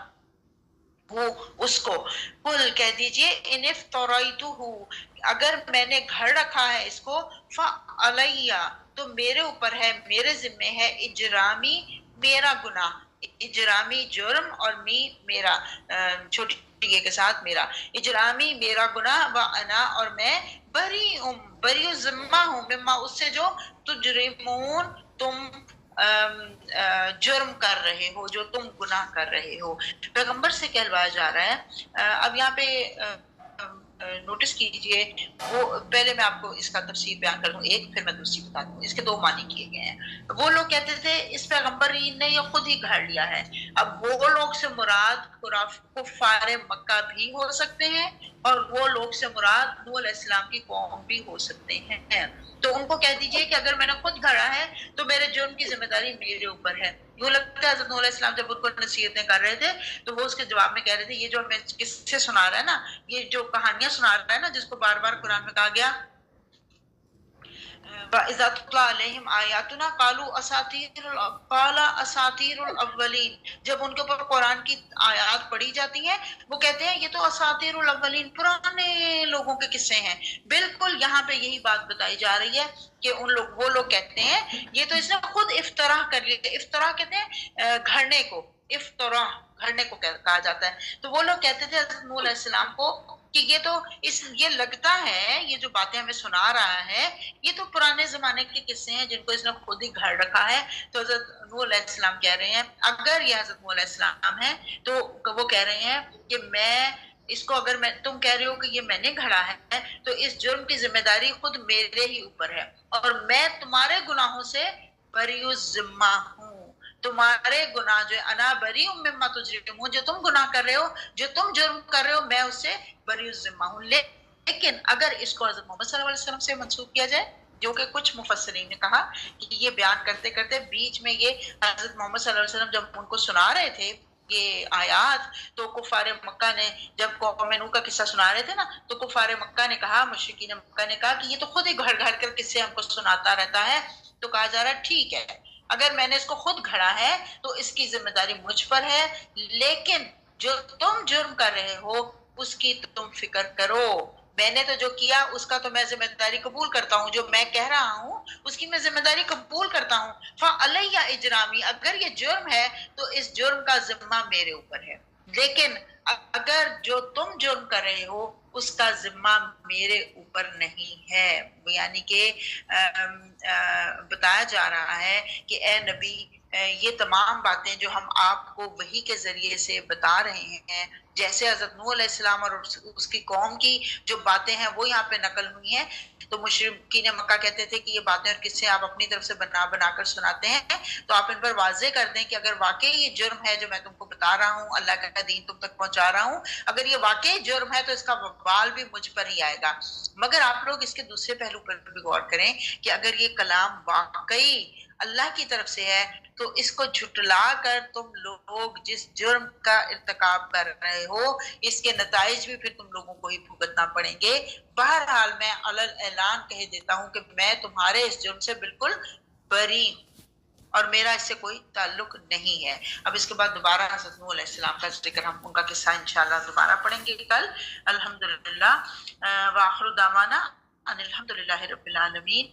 S1: وہ اس کو قل کہہ دیجئے ان افتریتہ اگر میں نے گھڑ رکھا ہے اس کو فعلیہ تو میرے اوپر ہے میرے ذمہ ہے اجرامی میرا گناہ اجرامی جرم اور میرا چھوٹی کے ساتھ میرا اجرامی میرا گناہ وانا اور میں بری ذمہ ہوں مما اس سے جو تجرمون تم جرم کر رہے ہو جو تم گناہ کر رہے ہو پیغمبر سے کہلوایا جا رہا ہے اب یہاں پہ نوٹس کیجئے وہ پہلے میں آپ کو اس کا تفسیر بیان کر دوں ایک پھر میں دوسری بتا دوں اس کے دو معنی کیے گئے ہیں وہ لوگ کہتے تھے اس پیغمبر نے یہ خود ہی گھڑ لیا ہے اب وہ لوگ سے مراد کفار مکہ بھی ہو سکتے ہیں اور وہ لوگ سے مراد نوح علیہ السلام کی قوم بھی ہو سکتے ہیں تو ان کو کہہ دیجئے کہ اگر میں نے خود گھڑا ہے تو میرے جرم کی ذمہ داری میرے اوپر ہے یوں لگتا ہے حضرت نوح علیہ السلام جب ان کو نصیحتیں کر رہے تھے تو وہ اس کے جواب میں کہہ رہے تھے یہ جو ہمیں قصے سنا رہا ہے نا، یہ جو کہانیاں سنا رہا ہے نا، جس کو بار بار قرآن میں کہا گیا وَإِذَا تُتْلَىٰ عَلَيْهِمْ آيَاتُنَا قَالَ أَسَاطِيرُ الْأَوَّلِينَ، جب ان کے اوپر قرآن کی آیات پڑھی جاتی ہیں وہ کہتے ہیں یہ تو اساطیر الاولین، پرانے لوگوں کے قصے ہیں۔ بالکل یہاں پہ یہی بات بتائی جا رہی ہے کہ وہ لوگ کہتے ہیں یہ تو اس نے خود افتراء کر لیا۔ افتراء کہتے ہیں گھڑنے کو، افتراء گھڑنے کو کہا جاتا ہے۔ تو وہ لوگ کہتے تھے حضرت نوح علیہ السلام کو کہ یہ تو یہ لگتا ہے یہ جو باتیں ہمیں سنا رہا ہے یہ تو پرانے زمانے کے قصے ہیں جن کو اس نے خود ہی گھڑ رکھا ہے۔ تو حضرت نوح علیہ السلام کہہ رہے ہیں اگر یہ حضرت نوح علیہ السلام ہے تو وہ کہہ رہے ہیں کہ میں اس کو، اگر تم کہہ رہے ہو کہ یہ میں نے گھڑا ہے تو اس جرم کی ذمہ داری خود میرے ہی اوپر ہے، اور میں تمہارے گناہوں سے بری الذمہ ہوں۔ تمہارے گناہ جو انا بری مما تجرمون، جو تم گناہ کر رہے ہو، جو تم جرم کر رہے ہو، میں اس سے بری الذمہ ہوں۔ لیکن اگر اس کو حضرت محمد صلی اللہ علیہ وسلم سے منسوب کیا جائے، جو کہ کچھ مفسرین نے کہا کہ یہ بیان کرتے کرتے بیچ میں یہ حضرت محمد صلی اللہ علیہ وسلم جب ان کو سنا رہے تھے یہ آیات، تو کفار مکہ نے جب قوم نوح کا قصہ سنا رہے تھے نا، تو کفار مکہ نے کہا، مشرکین مکہ نے کہا کہ یہ تو خود ہی گھڑ گھڑ کر قصے ہم کو سناتا رہتا ہے۔ تو کہا جا رہا ہے ٹھیک ہے، اگر میں نے اس کو خود گھڑا ہے تو اس کی ذمہ داری مجھ پر ہے، لیکن جو تم جرم کر رہے ہو اس کی تم فکر کرو۔ میں نے تو جو کیا اس کا تو میں ذمہ داری قبول کرتا ہوں، جو میں کہہ رہا ہوں اس کی میں ذمہ داری قبول کرتا ہوں۔ فَعَلَيَّ اجرامی، اگر یہ جرم ہے تو اس جرم کا ذمہ میرے اوپر ہے، لیکن اگر جو تم جرم کر رہے ہو اس کا ذمہ میرے اوپر نہیں ہے۔ یعنی کہ بتایا جا رہا ہے کہ اے نبی، یہ تمام باتیں جو ہم آپ کو وحی کے ذریعے سے بتا رہے ہیں، جیسے حضرت نوح علیہ السلام اور اس کی قوم کی جو باتیں ہیں وہ یہاں پہ نقل ہوئی ہیں، تو مشرکین مکہ کہتے تھے کہ یہ باتیں اور قصے آپ اپنی طرف سے بنا بنا کر سناتے ہیں، تو آپ ان پر واضح کر دیں کہ اگر واقعی یہ جرم ہے جو میں تم کو بتا رہا ہوں، اللہ کا دین تم تک پہنچا رہا ہوں، اگر یہ واقعی جرم ہے تو اس کا وبال بھی مجھ پر ہی آئے گا۔ مگر آپ لوگ اس کے دوسرے پہلو پر بھی غور کریں کہ اگر یہ کلام واقعی اللہ کی طرف سے ہے تو اس کو جھٹلا کر تم لوگ جس جرم کا ارتکاب کر رہے ہو اس کے نتائج بھی پھر تم لوگوں کو ہی بھگتنا پڑیں گے۔ بہرحال میں علل اعلان کہہ دیتا ہوں کہ میں تمہارے اس جرم سے بالکل بری ہوں اور میرا اس سے کوئی تعلق نہیں ہے۔ اب اس کے بعد دوبارہ حضرت نوح علیہ السلام کا ذکر، ہم ان کا قصہ انشاءاللہ دوبارہ پڑھیں گے کل۔ الحمدللہ وآخر دعوانا ان الحمدللہ رب العالمین۔